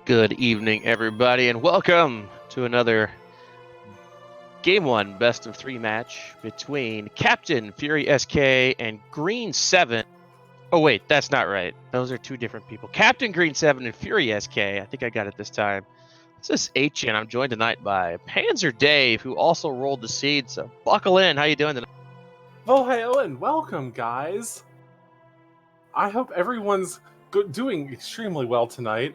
Good evening, everybody, and welcome to another Game 1 Best of 3 match between Captain FurySK and Green7. Oh, wait, that's not right. Those are two different people. CaptainGreen7 and FurySK. I think I got it this time. This is H, and I'm joined tonight by Panzer Dave, who also rolled the seed, so buckle in. How you doing tonight? Oh, hello and welcome, guys. I hope everyone's doing extremely well tonight.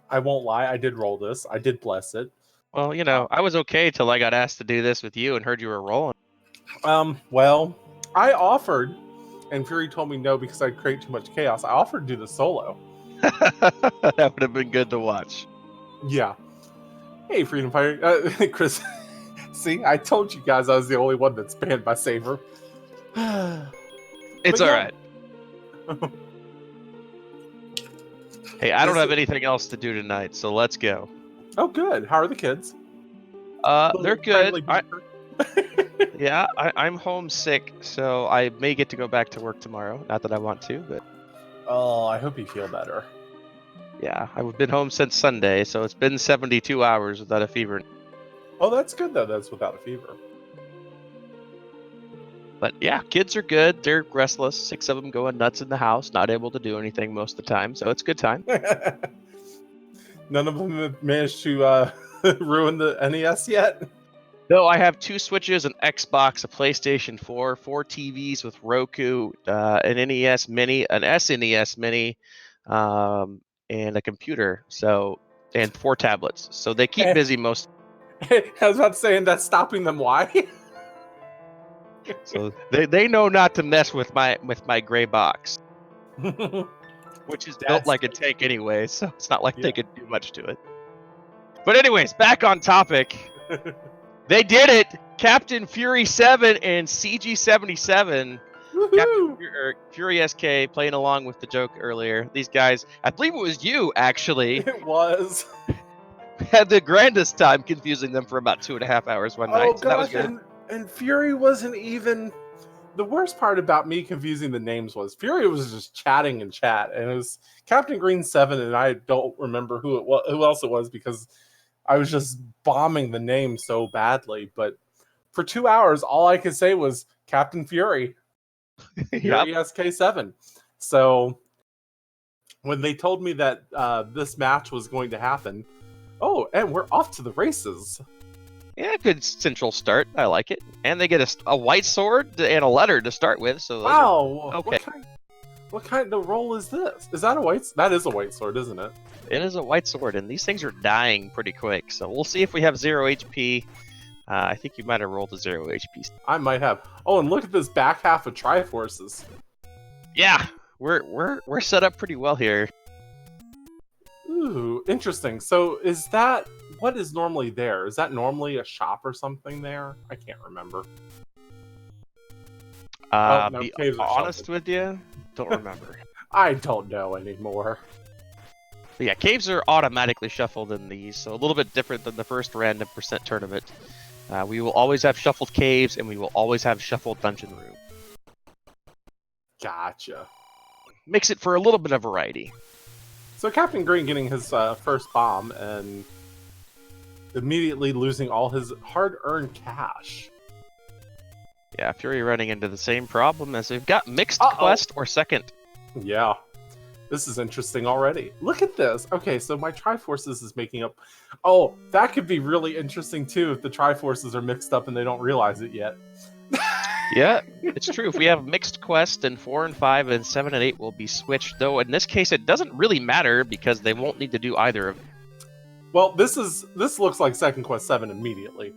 I won't lie, I did roll this. I did bless it. Well, you know, I was okay till I got asked to do this with you and heard you were rolling. Well, I offered, and Fury told me no because I'd create too much chaos. I offered to do the solo. That would have been good to watch. Yeah. Hey, Freedom Fighter. Chris, see, I told you guys I was the only one that's banned by Saber. It's all right. Hey, I don't have anything else to do tonight, so let's go. Oh, good. How are the kids? They're good. Yeah, I'm homesick, so I may get to go back to work tomorrow. Not that I want to, but... Oh, I hope you feel better. Yeah, I've been home since Sunday, so it's been 72 hours without a fever. Oh, that's good, though. That's without a fever. But yeah, kids are good. They're restless. 6 of them going nuts in the house, not able to do anything most of the time, so it's a good time. None of them have managed to ruin the NES yet? No, I have 2 Switches, an Xbox, a PlayStation 4, 4 TVs with Roku, an NES Mini, an SNES Mini, and a computer, and 4 tablets. So they keep busy most. I was about to say, and that's stopping them. Why? So they know not to mess with my gray box, which is built like a tank anyway. So it's not like they could do much to it. But anyways, back on topic. They did it! Captain FurySK and CG77. FurySK playing along with the joke earlier. These guys, I believe it was you actually. It was. Had the grandest time confusing them for about 2.5 hours one night. So Gosh, that was good. And Fury wasn't even. The worst part about me confusing the names was Fury was just chatting in chat, and it was CaptainGreen7, and I don't remember who else it was because I was just bombing the name so badly. But for 2 hours, all I could say was Captain Fury. FurySK7. So when they told me that this match was going to happen, oh, and we're off to the races. Yeah, good central start. I like it. And they get a white sword and a letter to start with. So wow. Okay. What kind of roll is this? Is that a white? That is a white sword, isn't it? It is a white sword, and these things are dying pretty quick. So we'll see if we have 0 HP. I think you might have rolled a 0 HP. I might have. Oh, and look at this back half of Triforces. Yeah, we're set up pretty well here. Ooh, interesting. So is that what is normally there? Is that normally a shop or something there? I can't remember. Be honest with you, don't remember. I don't know anymore. But yeah, caves are automatically shuffled in these, so a little bit different than the first random % tournament. We will always have shuffled caves, and we will always have shuffled dungeon room. Gotcha. Makes it for a little bit of variety. So Captain Green getting his first bomb and immediately losing all his hard-earned cash. Yeah, Fury running into the same problem as we've got mixed quest or second. Yeah. This is interesting already. Look at this. Okay, so my Triforces is making up... Oh, that could be really interesting too if the Triforces are mixed up and they don't realize it yet. Yeah, it's true. If we have mixed quest, then 4 and 5 and 7 and 8 will be switched. Though in this case, it doesn't really matter because they won't need to do either of them. Well, this looks like Second Quest 7 immediately.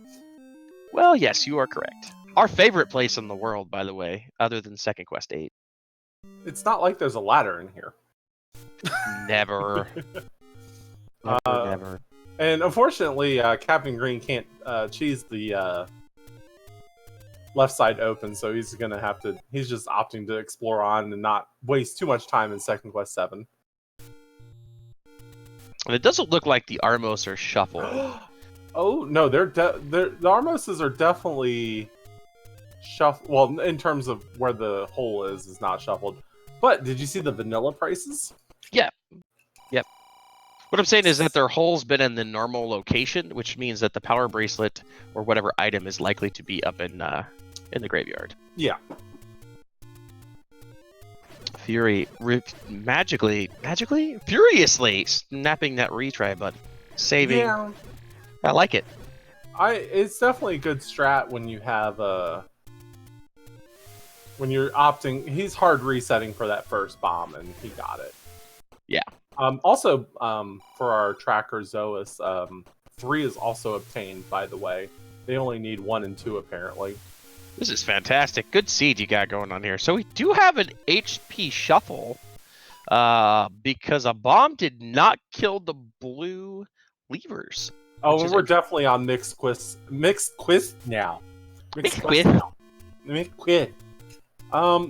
Well, yes, you are correct. Our favorite place in the world, by the way, other than Second Quest 8. It's not like there's a ladder in here. Never. Never. And unfortunately, Captain Green can't cheese the left side open, so he's gonna have to. He's just opting to explore on and not waste too much time in Second Quest 7. And it doesn't look like the Armos are shuffled. Oh no, the Armoses are definitely shuffled. Well, in terms of where the hole is not shuffled. But did you see the vanilla prices? Yeah. Yep. What I'm saying is that their hole's been in the normal location, which means that the power bracelet or whatever item is likely to be up in the graveyard. Yeah. Fury furiously snapping that retry button, saving. Yeah. I like it. It's definitely a good strat when you have when you're opting. He's hard resetting for that first bomb, and he got it. Yeah. Also, for our tracker Zoas, 3 is also obtained. By the way, they only need 1 and 2 apparently. This is fantastic. Good seed you got going on here. So we do have an HP shuffle because a bomb did not kill the blue levers. Oh, we're definitely on mixed quiz now. Mixed quiz.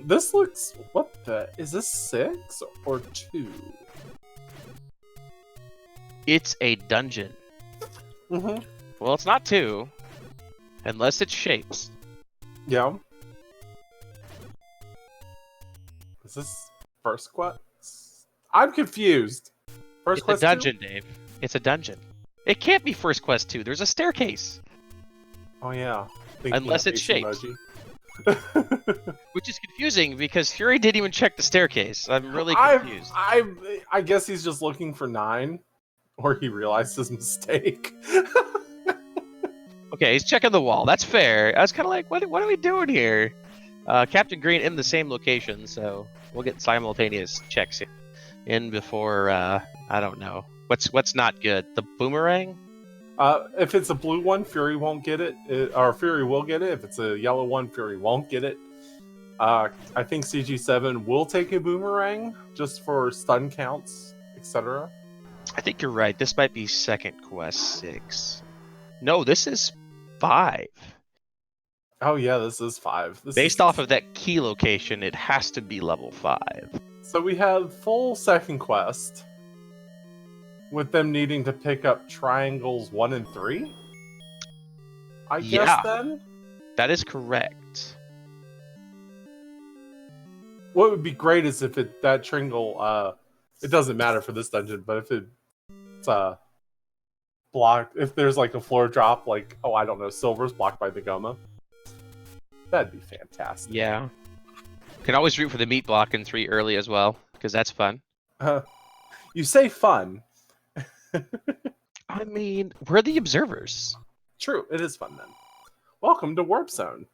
This looks, what the, is this 6 or 2? It's a dungeon. Mm-hmm. Well, it's not 2, unless it's shapes. Yeah. Is this first quest? I'm confused. First quest It's a dungeon, 2? Dave. It's a dungeon. It can't be first quest 2. There's a staircase. Oh yeah. Unless it's shapes. Which is confusing because Fury didn't even check the staircase. I'm really confused. I guess he's just looking for 9, or he realized his mistake. Okay, he's checking the wall. That's fair. I was kind of like, what are we doing here? Captain Green in the same location, so we'll get simultaneous checks in before, I don't know. What's not good? The boomerang? If it's a blue one, Fury won't get it, or Fury will get it. If it's a yellow one, Fury won't get it. I think CG7 will take a boomerang just for stun counts, etc. I think you're right. This might be second quest 6. No, this is 5. Oh yeah, this is 5. Based off of that key location, it has to be level 5. So we have full second quest, with them needing to pick up triangles 1 and 3? I guess then? That is correct. What would be great is if that triangle, it doesn't matter for this dungeon, but if it's blocked, if there's like a floor drop, like, oh, I don't know, silver's blocked by the Goma, that'd be fantastic. Yeah. Can always root for the meat block in 3 early as well, because that's fun. You say fun. I mean, we're the observers. True, it is fun then. Welcome to Warp Zone.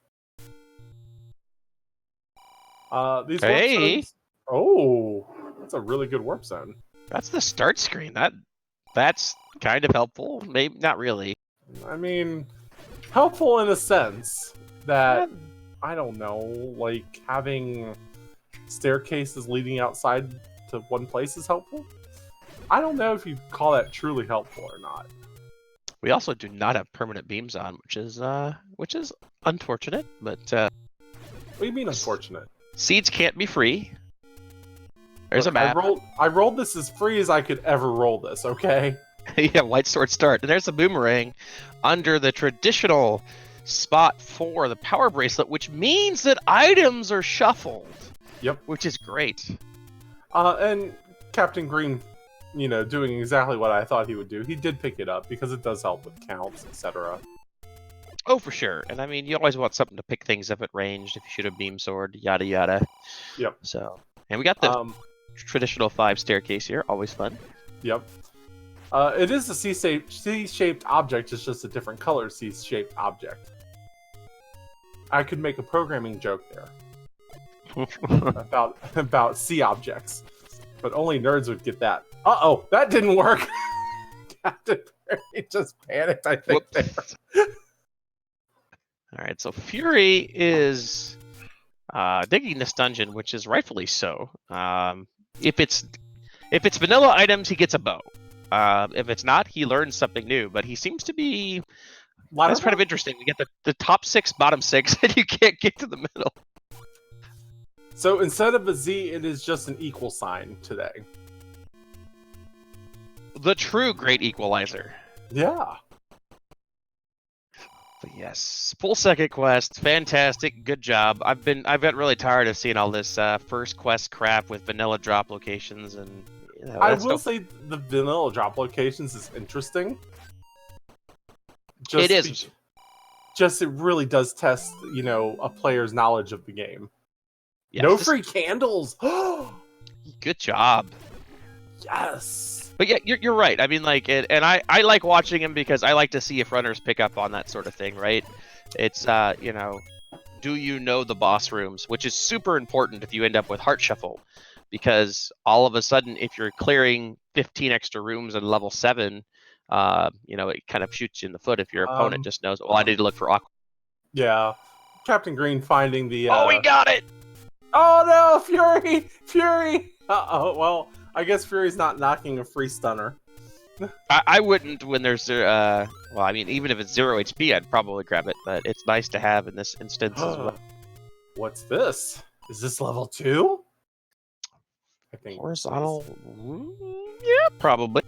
These warp zones... Oh, that's a really good warp zone. That's the start screen. That's kind of helpful. Maybe not really. I mean, helpful in a sense that, I don't know, like having staircases leading outside to one place is helpful. I don't know if you call that truly helpful or not. We also do not have permanent beams on, which is unfortunate. But what do you mean unfortunate? Seeds can't be free. There's a map. I rolled this as free as I could ever roll this. Okay. Yeah, white sword start, and there's a boomerang under the traditional spot for the power bracelet, which means that items are shuffled. Yep. Which is great. And Captain Green, doing exactly what I thought he would do. He did pick it up because it does help with counts, etc. Oh, for sure. And I mean, you always want something to pick things up at range if you shoot a beam sword, yada yada. Yep. So, and we got the traditional 5 staircase here, always fun. Yep. It is a C-shaped object, it's just a different color C-shaped object. I could make a programming joke there about C objects, but only nerds would get that. Uh-oh, that didn't work. Captain Fury just panicked, I think. All right, so Fury is digging this dungeon, which is rightfully so. If it's vanilla items, he gets a bow. If it's not, he learns something new. But he seems to be. That's kind of interesting. We get the top 6, bottom 6, and you can't get to the middle. So instead of a Z, it is just an equal sign today. The true great equalizer. Yeah. But yes, full second quest, fantastic, good job. I've been really tired of seeing all this first quest crap with vanilla drop locations, and I will say the vanilla drop locations is interesting. It is. Just it really does test, a player's knowledge of the game. Yes, no free candles. Good job. Yes. But yeah, you're right. I mean, like, and I like watching him because I like to see if runners pick up on that sort of thing, right? It's do you know the boss rooms, which is super important if you end up with Heart Shuffle, because all of a sudden, if you're clearing 15 extra rooms at level 7, it kind of shoots you in the foot if your opponent just knows, well, I need to look for Aqua. Yeah. Captain Green finding the... Oh, we got it! Oh, no! Fury! Fury! Uh-oh. Well, I guess Fury's not knocking a free stunner. I wouldn't when there's... well, I mean, even if it's 0 HP, I'd probably grab it, but it's nice to have in this instance as well. What's this? Is this level 2? I think horizontal... Yeah, probably.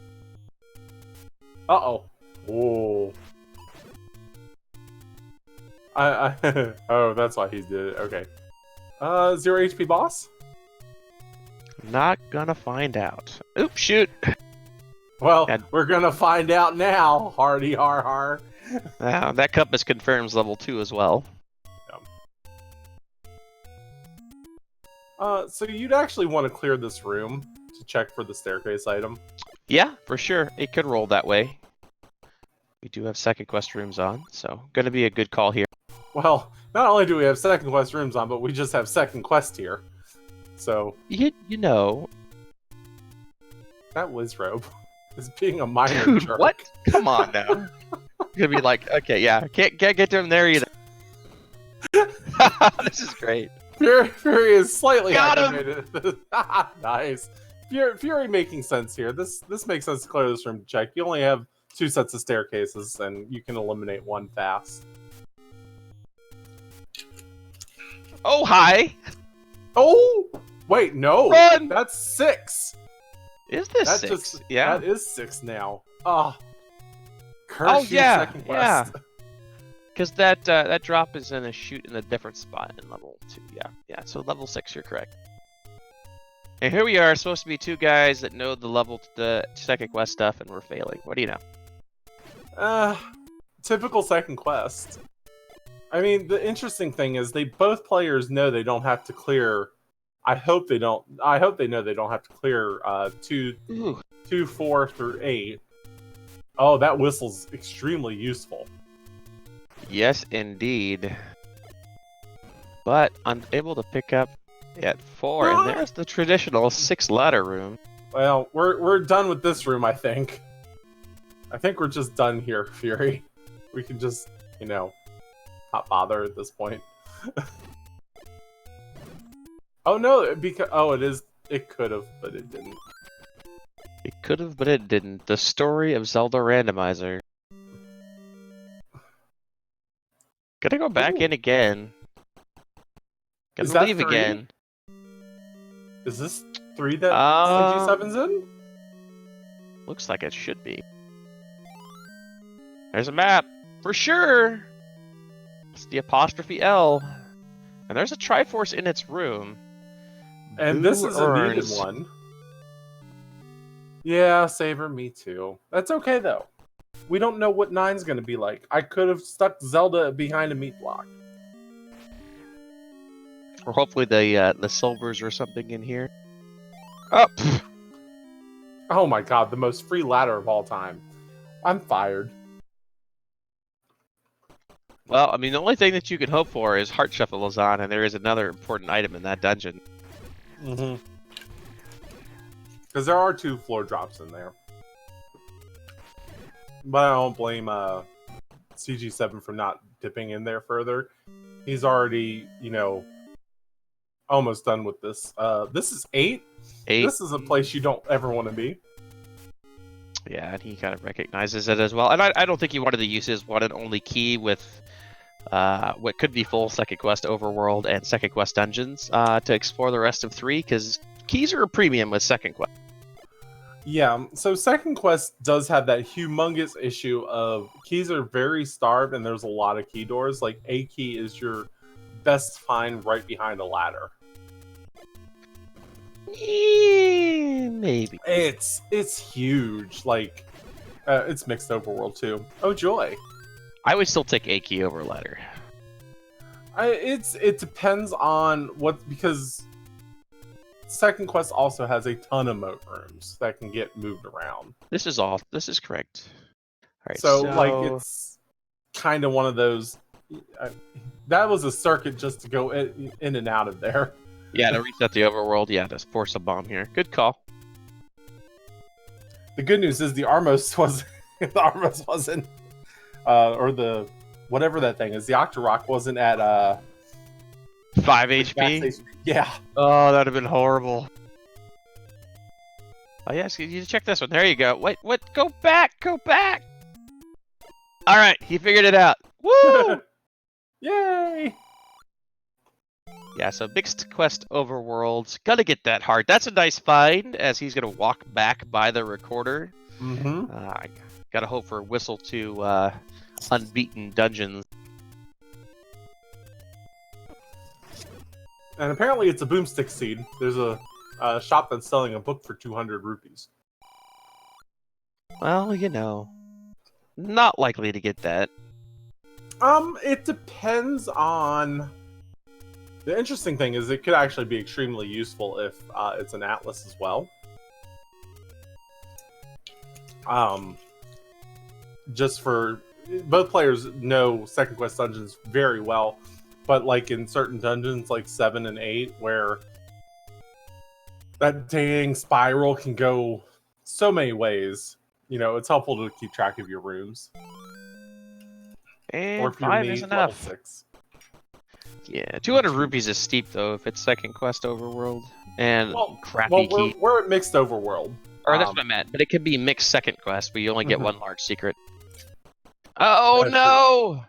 Uh-oh. Whoa. Oh, that's why he did it. Okay. 0 HP boss? Not gonna find out. Oops, shoot. Well, we're gonna find out now. Hardy har har. That compass confirms level 2 as well. So you'd actually want to clear this room to check for the staircase item. Yeah, for sure. It could roll that way. We do have second quest rooms on, so gonna be a good call here. Well, not only do we have second quest rooms on, but we just have second quest here. So you know that Wizrobe is being a minor Dude, jerk. What? Come on now. You're gonna be like, okay, yeah, can't get to him there either. This is great. Fury is slightly Got activated. Nice. Fury making sense here. This makes sense to clear this room to check. You only have 2 sets of staircases, and you can eliminate one fast. Oh, hi. Oh! Wait, no. Run! That's 6. Is this 6? Yeah. That is 6 now. Oh. Curse yeah. Second quest. Yeah. Because that drop is in a shoot in a different spot in level 2. Yeah. So level 6, you're correct. And here we are, supposed to be 2 guys that know the second quest stuff, and we're failing. What do you know? Typical second quest. I mean, the interesting thing is both players know they don't have to clear. I hope they know they don't have to clear 2, 4 through 8. Oh, that whistle's extremely useful. Yes, indeed. But unable to pick up at 4, and there's the traditional 6 ladder room. Well, we're done with this room, I think. I think we're just done here, Fury. We can just, not bother at this point. Oh no, it could have, but it didn't. It could have, but it didn't. The story of Zelda Randomizer. Gonna go back in again. Gonna leave 3? again. Is this 3 that CG7's in? Looks like it should be. There's a map for sure. It's the apostrophe L, and there's a Triforce in its room. And this is a needed one. Yeah, Saber, me too. That's okay though. We don't know what 9's gonna be like. I could have stuck Zelda behind a meat block. Or hopefully the silvers or something in here. Oh, Oh my god, the most free ladder of all time. I'm fired. well, I mean, the only thing that you can hope for is Heart Shuffle is on, and there is another important item in that dungeon. Mm-hmm. Because there are 2 floor drops in there. But I don't blame CG7 for not dipping in there further. He's already, almost done with this. This is 8. 8. This is a place you don't ever want to be. Yeah, and he kind of recognizes it as well. And I don't think he wanted to use his one and only key with what could be full second quest overworld and second quest dungeons to explore the rest of 3, because keys are a premium with second quest. Yeah, so second quest does have that humongous issue of keys are very starved and there's a lot of key doors. Like a key is your best find right behind a ladder. Maybe. It's huge. Like, it's mixed overworld too. Oh joy! I would still take a key over ladder. It depends on what, because Second Quest also has a ton of moat rooms that can get moved around. This is correct. All right, So like it's kind of one of those. That was a circuit just to go in and out of there. Yeah, to reset the overworld. Yeah, to force a bomb here. Good call. The good news is the Armos wasn't, or the whatever that thing is, the Octorok wasn't at 5 HP. Yeah. Oh, that'd have been horrible. Oh yes, you check this one. There you go. Wait, what? Go back! Go back! All right, he figured it out. Woo! Yay! Yeah, so mixed quest overworlds. Gotta get that heart. That's a nice find, as he's gonna walk back by the recorder. Mm-hmm. I gotta hope for Whistle to unbeaten dungeons. And apparently it's a boomstick seed. There's a shop that's selling a book for 200 rupees. Well, you know, not likely to get that. It depends on... The interesting thing is it could actually be extremely useful if it's an atlas as well. Just for... Both players know Second Quest dungeons very well, but like in certain dungeons like 7 and 8 where that dang spiral can go so many ways, you know, it's helpful to keep track of your rooms. And or if 5 you're is level enough. 6. Yeah, 200 rupees is steep though if it's Second Quest overworld and crappy key. We're at mixed overworld. Or that's what I meant, but it could be mixed Second Quest where you only get one large secret. Oh no!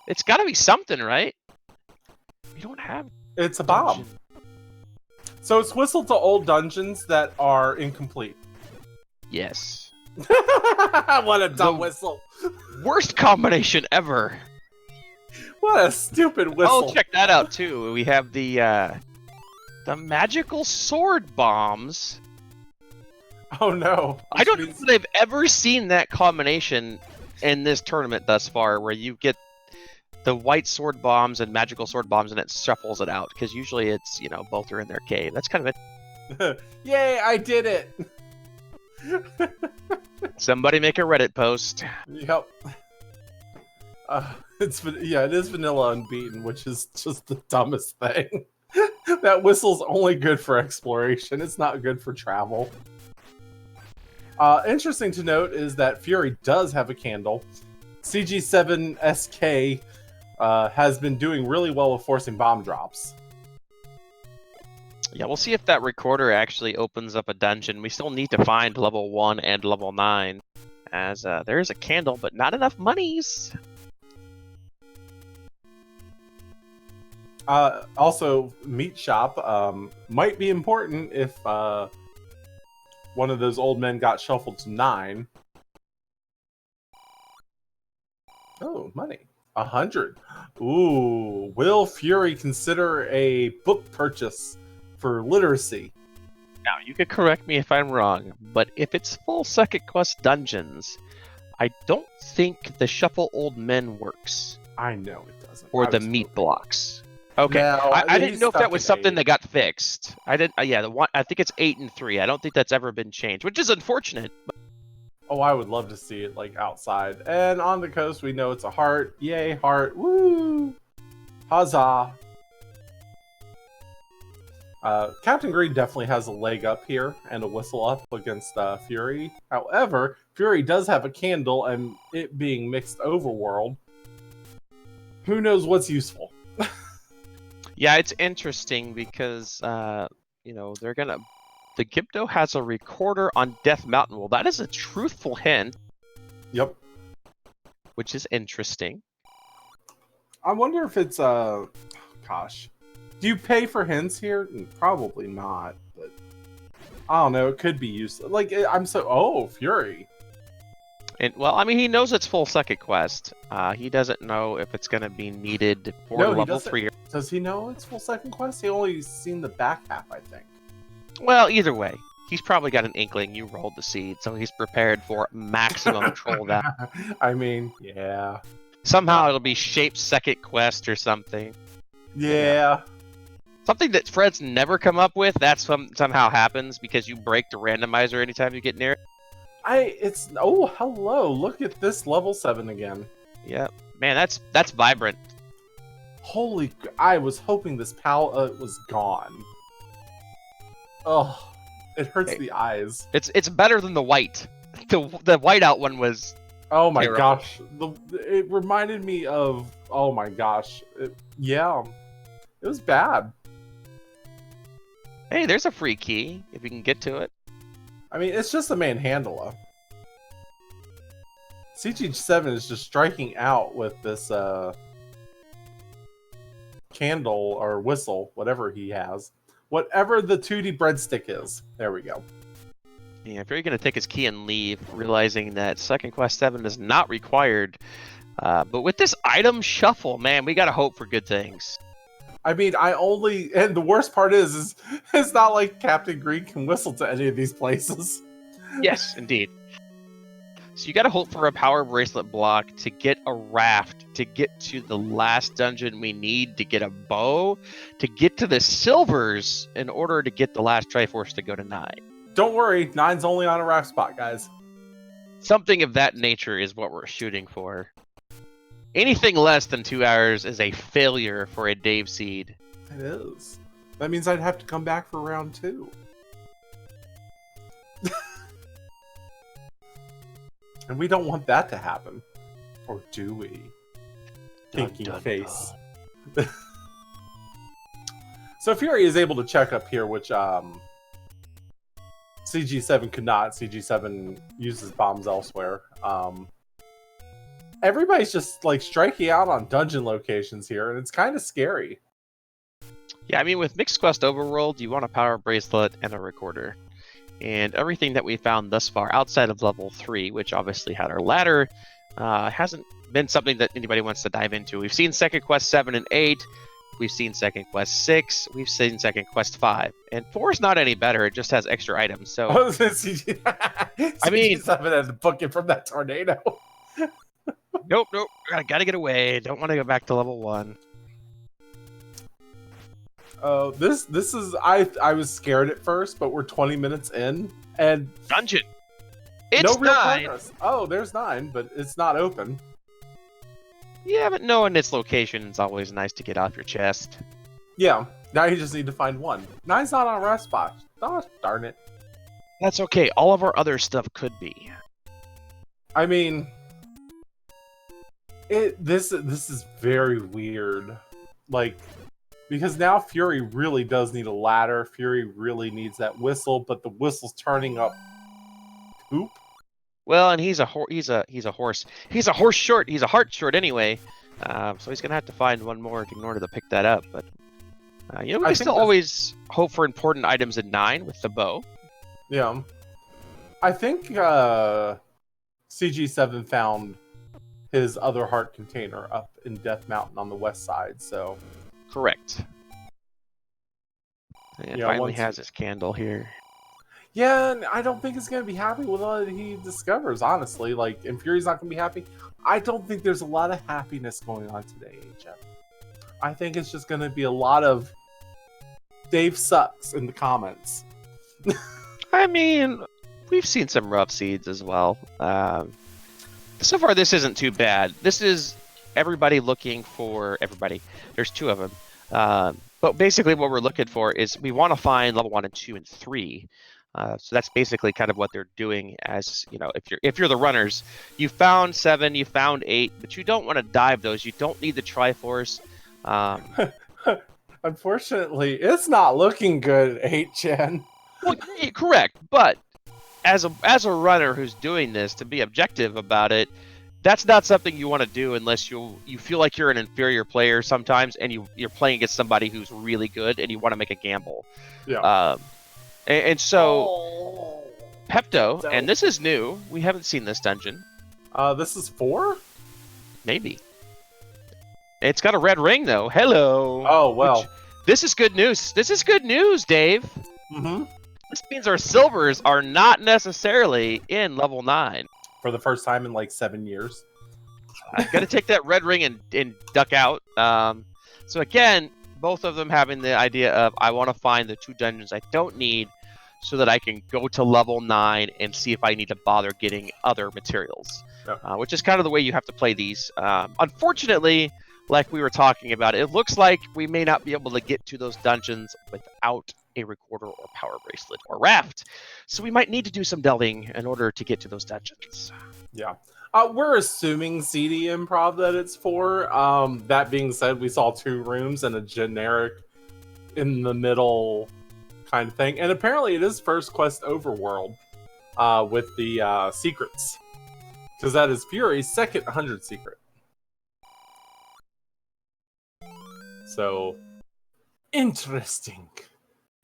It's got to be something, right? We don't have. It's a bomb. So it's whistled to old dungeons that are incomplete. Yes. What a dumb whistle! Worst combination ever. What a stupid whistle! Oh, check that out too. We have the magical sword bombs. Oh no! I don't know if I've ever seen that combination in this tournament thus far, where you get the white sword bombs and magical sword bombs, and it shuffles it out. Because usually it's, you know, both are in their cave. That's kind of it. Yay! I did it. Somebody make a Reddit post. Yep. It is vanilla unbeaten, which is just the dumbest thing. That whistle's only good for exploration. It's not good for travel. Interesting to note is that Fury does have a candle. CG7SK has been doing really well with forcing bomb drops. Yeah, we'll see if that recorder actually opens up a dungeon. We still need to find level 1 and level 9, as there is a candle, but not enough monies. Also, meat shop might be important if one of those old men got shuffled to 9. Oh, money. 100. Ooh, will Fury consider a book purchase for literacy? Now, you could correct me if I'm wrong, but if it's full Second Quest dungeons, I don't think the Shuffle Old Men works. I know it doesn't. Or the meat blocks. Okay, no, I didn't know if that was something that got fixed. I didn't. Yeah, I think it's 8 and 3. I don't think that's ever been changed, which is unfortunate. Oh, I would love to see it like outside. And on the coast, we know it's a heart. Yay, heart! Woo! Huzzah! Captain Green definitely has a leg up here and a whistle up against Fury. However, Fury does have a candle, and it being mixed overworld, who knows what's useful. Yeah, it's interesting because, you know, they're gonna... The Gipto has a recorder on Death Mountain. Well, that is a truthful hint. Yep. Which is interesting. I wonder if it's, gosh. Do you pay for hints here? Probably not, but... I don't know, it could be useful. Like, Oh, Fury. And, well, I mean, he knows it's full Second Quest. He doesn't know if it's going to be needed for level 3. Does he know it's full Second Quest? He only seen the back half, I think. Well, either way, He's probably got an inkling you rolled the seed, so he's prepared for maximum troll value. I mean, yeah. Somehow it'll be Shape's second quest or something. Yeah. Something that Fred's never come up with, that somehow happens because you break the randomizer anytime you get near it. Oh, hello. Look at this level 7 again. Yeah. Man, that's vibrant. Holy, I was hoping this palette was gone. Oh, it hurts the eyes. It's better than the white. The whiteout one was. Oh my terrible. gosh, it reminded me of. Oh my gosh, yeah, it was bad. Hey, there's a free key if you can get to it. I mean, it's just a manhandla. CG7 is just striking out with this candle or whistle, whatever he has. Whatever the 2D breadstick is. There we go. Yeah, if you're going to take his key and leave, realizing that Second Quest 7 is not required. But with this item shuffle, man, we got to hope for good things. I mean, and the worst part is it's not like Captain Green can whistle to any of these places. Yes, indeed. So you got to hope for a power bracelet block to get a raft, to get to the last dungeon we need, to get a bow, to get to the silvers in order to get the last Triforce to go to 9. Don't worry, 9's only on a raft spot, guys. Something of that nature is what we're shooting for. Anything less than 2 hours is a failure for a Dave seed. It is. That means I'd have to come back for round 2. And we don't want that to happen. Or do we? Thinking face. Dun. So Fury is able to check up here, which CG7 could not. CG7 uses bombs elsewhere. Everybody's just like striking out on dungeon locations here, and it's kind of scary. Yeah, I mean, with Mixed Quest Overworld, you want a power bracelet and a recorder. And everything that we found thus far outside of level 3, which obviously had our ladder, hasn't been something that anybody wants to dive into. We've seen Second Quest 7 and 8. We've seen Second Quest 6. We've seen Second Quest 5. And 4 is not any better. It just has extra items. So, I mean, 7 had to book it from that tornado. Nope. Gotta get away. Don't want to go back to level 1. Oh, this is I was scared at first, but we're 20 minutes in and dungeon. It's no real 9. progress. Oh, there's 9, but it's not open. Yeah, but knowing its location is always nice to get off your chest. Yeah, now you just need to find 1. 9's not on rest spot. Oh, darn it. That's okay. All of our other stuff could be. I mean, this is very weird. Like, because now Fury really does need a ladder. Fury really needs that whistle, but the whistle's turning up poop. Well, and he's a horse. He's a horse. He's a horse short. He's a heart short anyway. So he's gonna have to find one more in order to pick that up. But we can still always hope for important items in 9 with the bow. Yeah, I think CG7 found his other heart container up in Death Mountain on the west side. So. Correct. And finally has his candle here. Yeah, and I don't think he's going to be happy with what he discovers, honestly. Like, and Fury's not going to be happy. I don't think there's a lot of happiness going on today, HF. I think it's just going to be a lot of Dave sucks in the comments. I mean, we've seen some rough seeds as well. So far, this isn't too bad. This is everybody looking for everybody. There's 2 of them. But basically what we're looking for is we want to find level 1 and 2 and 3. So that's basically kind of what they're doing as, if you're the runners. You found 7, you found 8, but you don't want to dive those. You don't need the Triforce. Unfortunately, it's not looking good, 8-Gen. Well, correct. But as a runner who's doing this, to be objective about it, that's not something you want to do unless you feel like you're an inferior player sometimes, and you're playing against somebody who's really good, and you want to make a gamble. Yeah. And so, Pepto, and this is new. We haven't seen this dungeon. This is 4? Maybe. It's got a red ring, though. Hello. Oh, well. This is good news. This is good news, Dave. Mm-hmm. This means our silvers are not necessarily in level 9. For the first time in like 7 years. I've got to take that red ring and duck out. So again, both of them having the idea of I want to find the 2 dungeons I don't need so that I can go to level 9 and see if I need to bother getting other materials. Yep. Which is kind of the way you have to play these. Unfortunately, like we were talking about, it looks like we may not be able to get to those dungeons without a recorder or power bracelet or raft. So we might need to do some delving in order to get to those dungeons. Yeah. We're assuming CD improv that it's for. That being said, we saw 2 rooms and a generic in the middle kind of thing. And apparently it is first quest overworld with the secrets. Because that is Fury's second 100 secret. So, interesting.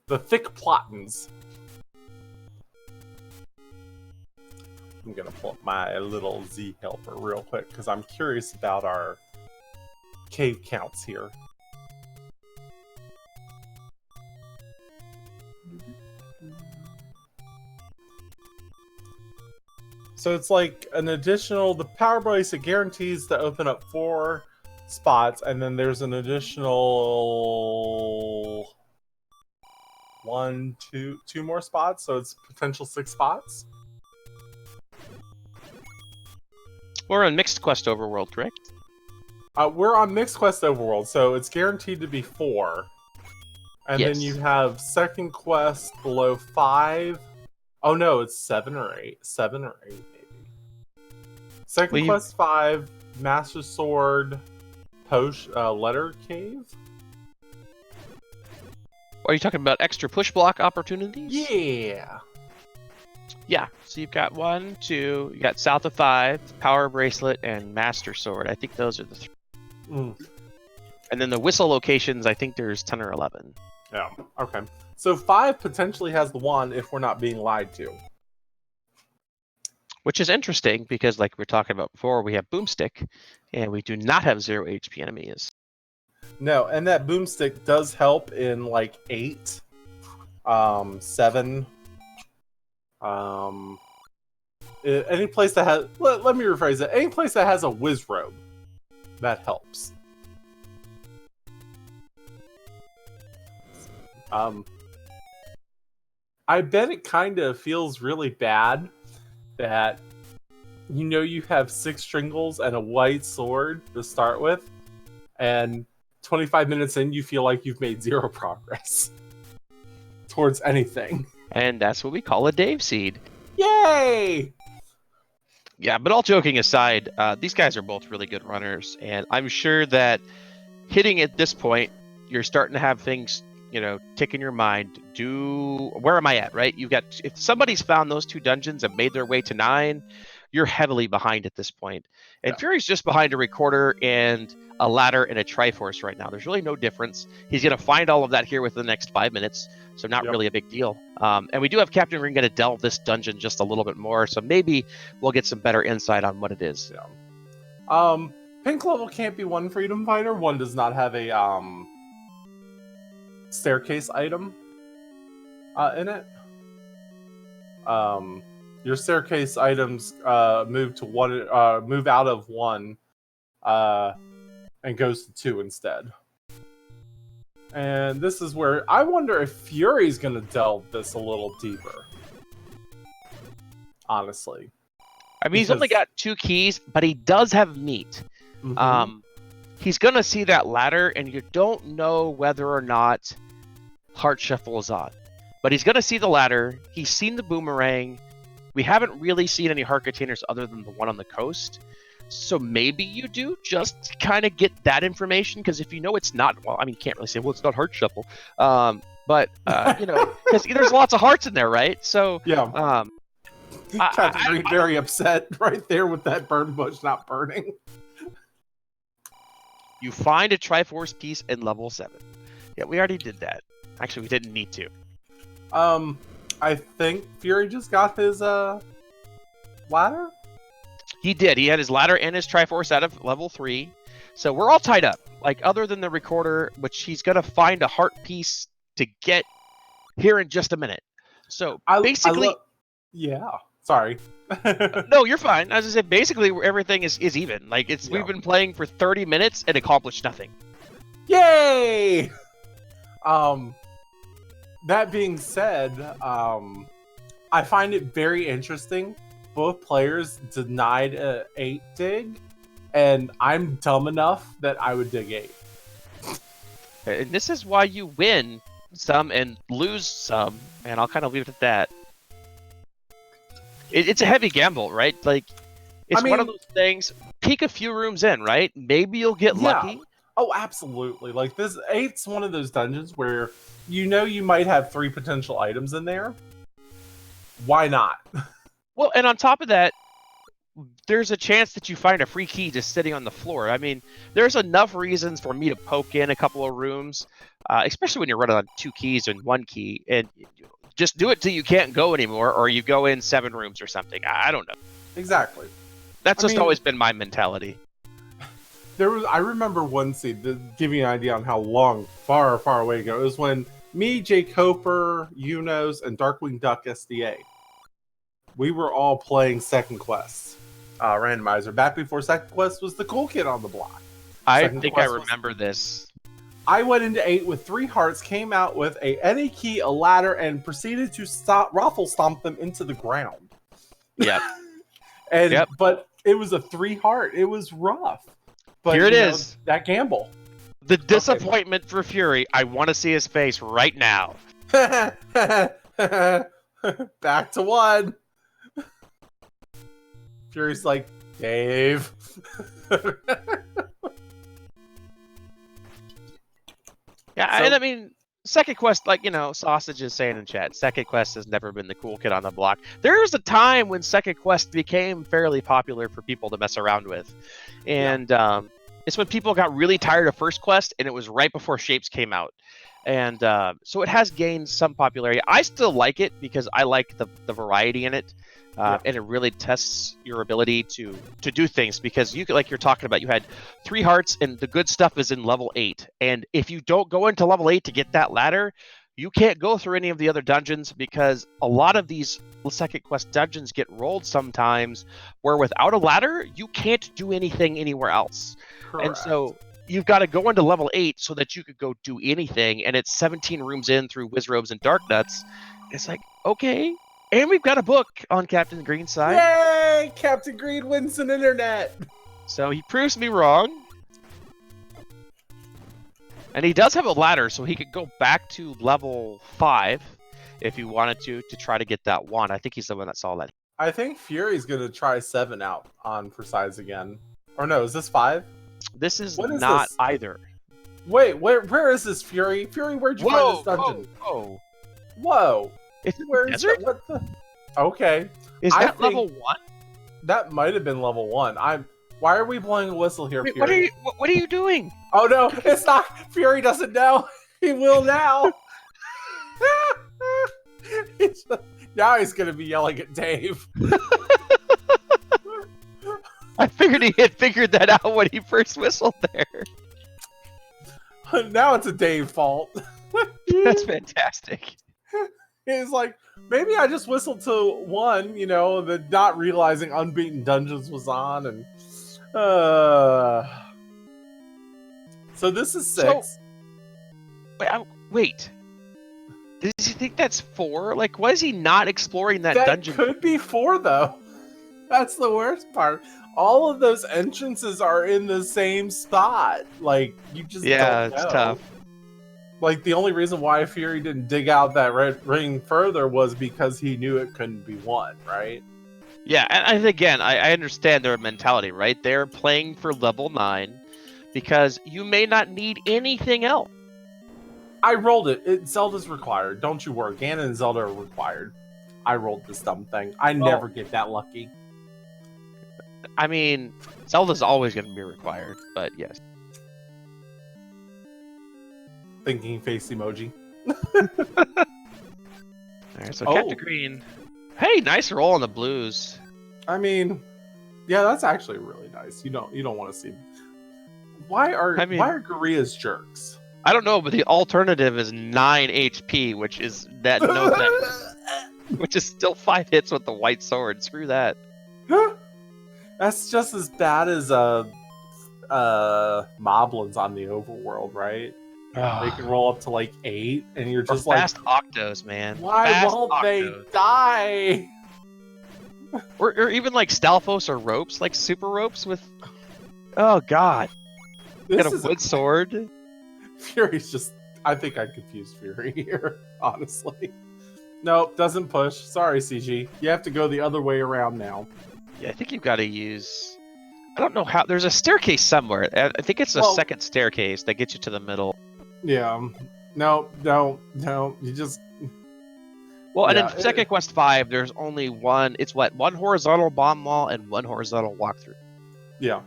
The thick plottings. I'm gonna pull up my little Z helper real quick because I'm curious about our cave counts here. So it's like an additional, the power bracelet guarantees to open up 4 spots, and then there's an additional 2 more spots, so it's potential 6 spots. We're on Mixed Quest Overworld, correct? We're on Mixed Quest Overworld, so it's guaranteed to be 4. And Yes. then you have second quest below 5. Oh no, it's 7 or 8. 7 or 8, maybe. Second quest 5, Master Sword, Letter Cave? Are you talking about extra push block opportunities? Yeah. Yeah, so you've got 1, 2, you got South of 5, Power Bracelet, and Master Sword. I think those are the 3. Mm. And then the whistle locations, I think there's 10 or 11. Yeah, okay. So 5 potentially has the wand if we're not being lied to. Which is interesting because, like we were talking about before, we have Boomstick, and we do not have 0 HP enemies. No, and that boomstick does help in like 8, 7. Any place that has, let me rephrase it. Any place that has a whiz robe, that helps. I bet it kind of feels really bad that you have 6 stringles and a white sword to start with, and 25 minutes in, you feel like you've made 0 progress towards anything. And that's what we call a Dave Seed. Yay! Yeah, but all joking aside, these guys are both really good runners, and I'm sure that hitting at this point, you're starting to have things, tick in your mind. Where am I at, right? If somebody's found those 2 dungeons and made their way to 9, you're heavily behind at this point. And yeah. Fury's just behind a recorder and a ladder and a Triforce right now. There's really no difference. He's going to find all of that here within the next 5 minutes, so not really a big deal. And we do have CaptainGreen going to delve this dungeon just a little bit more, so maybe we'll get some better insight on what it is. Yeah. Pink level can't be 1 freedom fighter. 1 does not have a staircase item in it. Your staircase items move to 1, move out of 1, and goes to 2 instead. And this is where I wonder if Fury's gonna delve this a little deeper. Honestly, I mean, he's only got 2 keys, but he does have meat. Mm-hmm. He's gonna see that ladder, and you don't know whether or not Heart Shuffle is on. But he's gonna see the ladder. He's seen the boomerang. We haven't really seen any heart containers other than the one on the coast. So maybe you do just kind of get that information, because if you know it's not, well, I mean, you can't really say, well, it's not Heart Shuffle. But, because there's lots of hearts in there, right? So, yeah. I'm very upset right there with that burn bush not burning. You find a Triforce piece in level 7. Yeah, we already did that. Actually, we didn't need to. I think Fury just got his ladder? He did. He had his ladder and his Triforce out of level 3. So we're all tied up. Like, other than the recorder, which he's going to find a heart piece to get here in just a minute. So I basically, yeah. Sorry. no, you're fine. As I said, basically everything is even. Like we've been playing for 30 minutes and accomplished nothing. Yay! That being said, I find it very interesting. Both players denied a 8 dig, and I'm dumb enough that I would dig 8. And this is why you win some and lose some, and I'll kind of leave it at that. It's a heavy gamble, right? Like, it's one of those things, peek a few rooms in, right? Maybe you'll get lucky. Oh, absolutely. Like, this 8's one of those dungeons where you might have 3 potential items in there. Why not? Well, and on top of that, there's a chance that you find a free key just sitting on the floor. I mean, there's enough reasons for me to poke in a couple of rooms, especially when you're running on 2 keys and 1 key, and just do it till you can't go anymore, or you go in 7 rooms or something. I don't know. Exactly. That's always been my mentality. I remember one scene to give you an idea on how long, far away ago. It was when me, Jay Coper, Unos, and Darkwing Duck SDA, we were all playing Second Quest, Randomizer, back before Second Quest was the cool kid on the block. I think I remember this. I went into 8 with 3 hearts, came out with any key, a ladder, and proceeded to raffle stomp them into the ground. Yep. But it was a 3 heart. It was rough. But here it is. That gamble. The disappointment for Fury. I want to see his face right now. Back to 1. Fury's like, Dave. Yeah, and I mean, Second Quest, like, Sausage is saying in chat, Second Quest has never been the cool kid on the block. There was a time when Second Quest became fairly popular for people to mess around with. And it's when people got really tired of First Quest, and it was right before Shapes came out. And so it has gained some popularity. I still like it because I like the variety in it. And it really tests your ability to do things, because like you're talking about, you had 3 hearts and the good stuff is in level 8. And if you don't go into level 8 to get that ladder, you can't go through any of the other dungeons, because a lot of these Second Quest dungeons get rolled sometimes where without a ladder, you can't do anything anywhere else. Correct. And so you've got to go into level 8 so that you could go do anything. And it's 17 rooms in through Wizrobes and Dark Nuts. It's like, okay. And we've got a book on Captain Green's side. Yay! Captain Green wins an internet. So he proves me wrong. And he does have a ladder, so he could go back to level 5 if he wanted to try to get that one. I think he's the one that saw that. I think Fury's going to try 7 out on for size again. Or no, is this 5? This is not this? Either. Wait, where is this, Fury? Fury, where'd you find this dungeon? Whoa. Where is it? What the? Okay. Is that level 1? That might have been level 1. Why are we blowing a whistle here, Wait, Fury? What are you doing? Oh no, it's not. Fury doesn't know. He will now. Now he's gonna be yelling at Dave. I figured he had figured that out when he first whistled there. Now it's a Dave fault. That's fantastic. He's like, maybe I just whistled to 1, not realizing Unbeaten Dungeons was on, and so this is 6. Wait. Does he think that's 4? Like, why is he not exploring that dungeon? That could be 4, though. That's the worst part. All of those entrances are in the same spot. Like, you just don't know. It's tough. Like, the only reason why Fury didn't dig out that red ring further was because he knew it couldn't be 1, right? Yeah, and again, I understand their mentality, right? They're playing for level 9 because you may not need anything else. I rolled it. Zelda's required. Don't you worry. Ganon and Zelda are required. I rolled this dumb thing. I never get that lucky. I mean, Zelda's always going to be required, but yes. Thinking face emoji. Alright, so Captain Green. Hey, nice roll on the blues. I mean, yeah, that's actually really nice. You don't want to see. Why are gorillas jerks? I don't know, but the alternative is 9 HP, which is that no thanks. which is still 5 hits with the white sword. Screw that. That's just as bad as moblins on the overworld, right? They can roll up to like 8, and you're just like, fast octos, man. why Fast won't octos. they die? Or even like Stalfos or ropes, like super ropes with. Oh god! This Got a is wood sword. Fury's just. I think I confused Fury here, honestly. Nope, doesn't push. Sorry, CG. You have to go the other way around now. Yeah, I think you've got to use. I don't know how. There's a staircase somewhere. I think it's a second staircase that gets you to the middle. Yeah. No. You just. Well, and in Second Quest 5, there's only one. It's what? One horizontal bomb wall and one horizontal walkthrough. Yeah.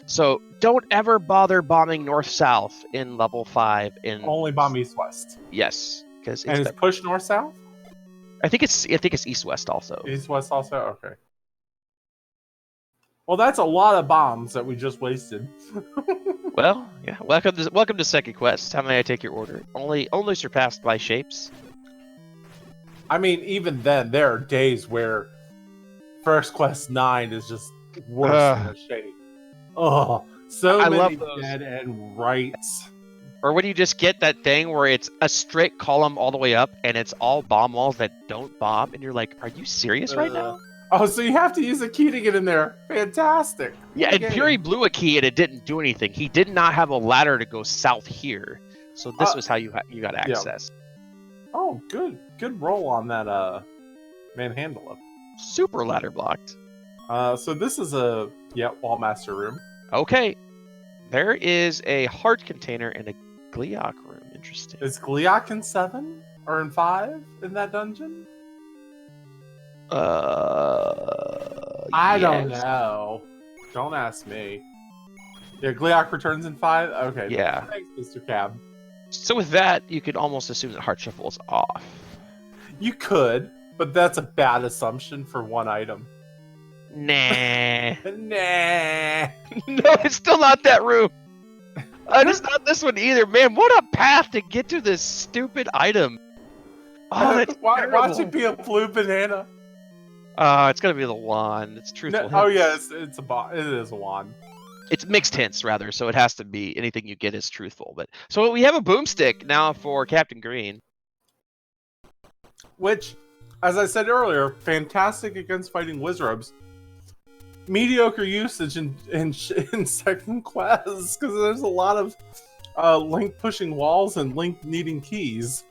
So don't ever bother bombing north-south in level 5. Only bomb east-west. Yes, because it's push north-south. I think it's east-west also. East-west also. Okay. Well, that's a lot of bombs that we just wasted. Well, yeah. Welcome to Second Quest. How may I take your order? Only surpassed by shapes. I mean, even then, there are days where First Quest 9 is just worse than a shape. Oh, so many dead and rights. Or when you just get that thing where it's a straight column all the way up, and it's all bomb walls that don't bomb, and you're like, are you serious right now? Oh, so you have to use a key to get in there. Fantastic. Yeah, and Fury blew a key, and it didn't do anything. He did not have a ladder to go south here. So this was how you got access. Yeah. Oh, good roll on that manhandle. Super ladder blocked. So this is a Wallmaster room. Okay. There is a heart container and a Gleeok room. Interesting. Is Gleeok in 7 or in 5 in that dungeon? I don't know. Don't ask me. Yeah, Gleeok returns in 5? Okay. Yeah. Thanks, Mr. Cab. So with that, you could almost assume that Heart Shuffle is off. You could, but that's a bad assumption for one item. Nah. Nah. No, it's still not that room. It's not this one either. Man, what a path to get to this stupid item. Oh, that's watch it be a blue banana. It's gonna be the wand. It's truthful. No, oh yeah, it is a wand. It's mixed hints rather, so it has to be anything you get is truthful. But so we have a boomstick now for Captain Green, which, as I said earlier, fantastic against fighting wizrobes. Mediocre usage in Second Quest because there's a lot of Link pushing walls and Link needing keys,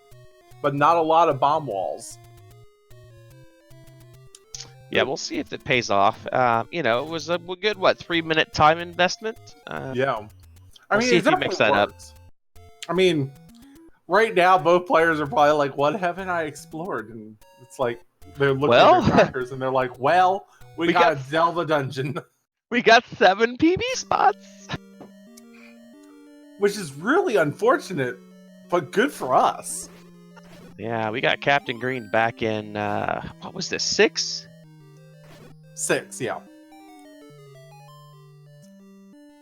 but not a lot of bomb walls. Yeah, we'll see if it pays off. It was a good 3-minute time investment. Yeah, I mean, see if you mix that up. I mean, right now both players are probably like, "What haven't I explored?" And it's like they're looking at their trackers and they're like, "Well, we got a Zelda dungeon. We got 7 PB spots, which is really unfortunate, but good for us." Yeah, we got Captain Green back in what was this, 6? 6, yeah.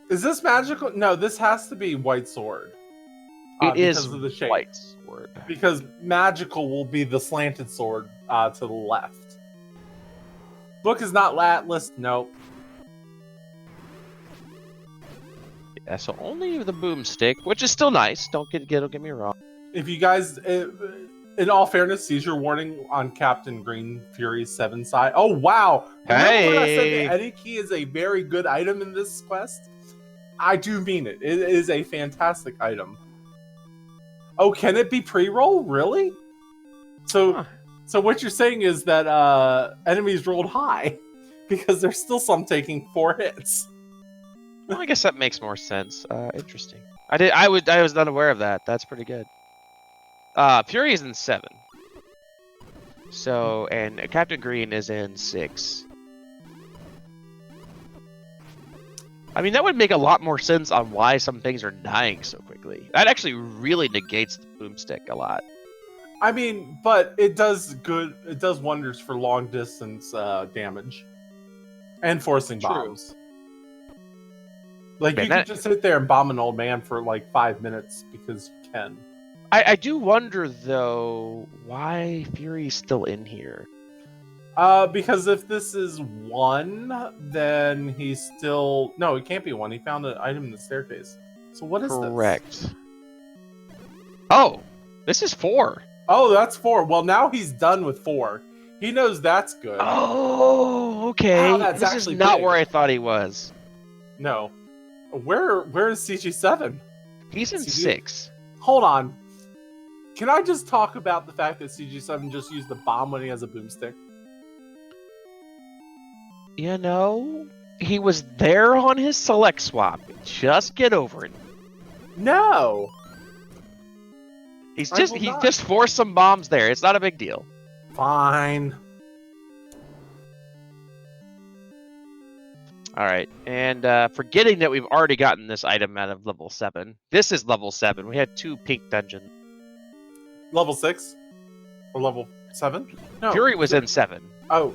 Is this magical? No, this has to be White Sword. It is because of the shape. White Sword. Because magical will be the slanted sword to the left. Book is not latless. Nope. Yeah, so only the boomstick, which is still nice. Don't get me wrong. If you guys, in all fairness, seizure warning on Captain Green Fury's 7 side. Oh wow! Hey! Remember when I said the Eddie Key is a very good item in this quest? I do mean it. It is a fantastic item. Oh, can it be pre-roll? Really? So what you're saying is that enemies rolled high because there's still some taking 4 hits. Well, I guess that makes more sense. Interesting. I was not aware of that. That's pretty good. Fury is in 7. So, and Captain Green is in 6. I mean, that would make a lot more sense on why some things are dying so quickly. That actually really negates the boomstick a lot. I mean, but it does good. It does wonders for long distance damage and forcing bombs. Like, man, you can just sit there and bomb an old man for like 5 minutes because you can. I do wonder though why Fury's still in here. Because if this is 1, then he's still... No, it can't be 1. He found an item in the staircase. So what is this? Correct. Oh, this is 4. Oh, that's 4. Well, now he's done with 4. He knows that's good. Oh, okay. Wow, that's this is actually not big. where I thought he was. No. Where is CG7? He's in CG? 6. Hold on. Can I just talk about the fact that CG7 just used the bomb when he has a boomstick? You know, he was there on his select swap. Just get over it. No. He just forced some bombs there. It's not a big deal. Fine. All right, and forgetting that we've already gotten this item out of level 7. This is level 7. We had 2 pink dungeons. Level 6? Or level 7? No. Fury was in 7. Oh.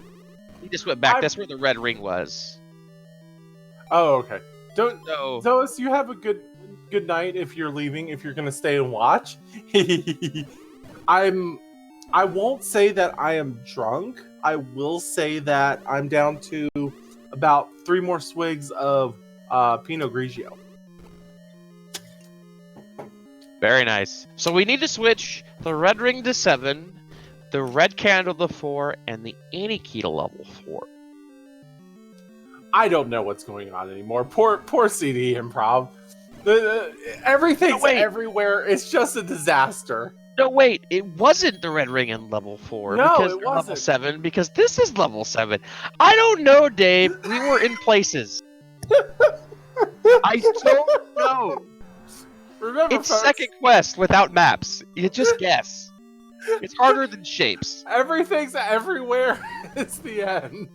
He just went back. That's where the red ring was. Oh, okay. So, Zoas, you have a good night if you're leaving, if you're gonna stay and watch. I won't say that I am drunk. I will say that I'm down to about 3 more swigs of Pinot Grigio. very nice. So we need to switch the red ring to 7, the red candle to 4, and the any key to level 4. I don't know what's going on anymore. Poor CD Improv. Everything's everywhere. It's just a disaster. No, wait. It wasn't the red ring in level 4. No, because it level wasn't. 7, because this is level 7. I don't know, Dave. We were in places. I don't know. Remember, It's folks, second quest without maps. You just guess. It's harder than shapes. everything's everywhere. It's the end.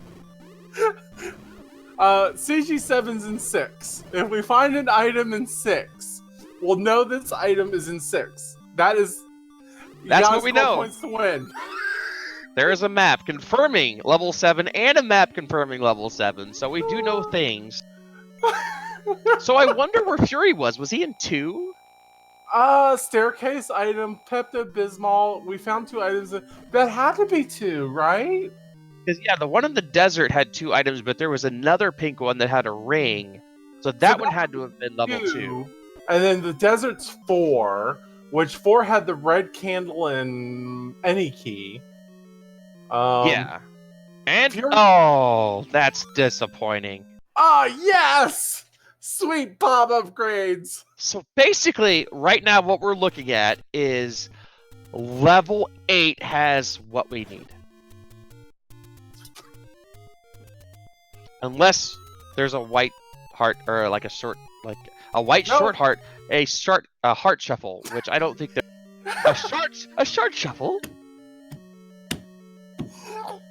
CG7's in 6. If we find an item in 6, we'll know this item is in 6. That's what we know. Points to win. There is a map confirming level 7 and a map confirming level 7, so we do know things. So I wonder where Fury was. Was he in 2? Staircase item, Pepto-Bismol. We found 2 items. That had to be 2, right? Because, yeah, the one in the desert had 2 items, but there was another pink one that had a ring. So that one had to have been level 2. And then the desert's 4, which 4 had the red candle and any key. Yeah. And, Fury... oh, that's disappointing. Ah, yes! Sweet bomb upgrades! So basically, right now what we're looking at is level 8 has what we need. Unless there's a white heart, or like a short, like a white short heart, a heart shuffle, which I don't think a short shuffle.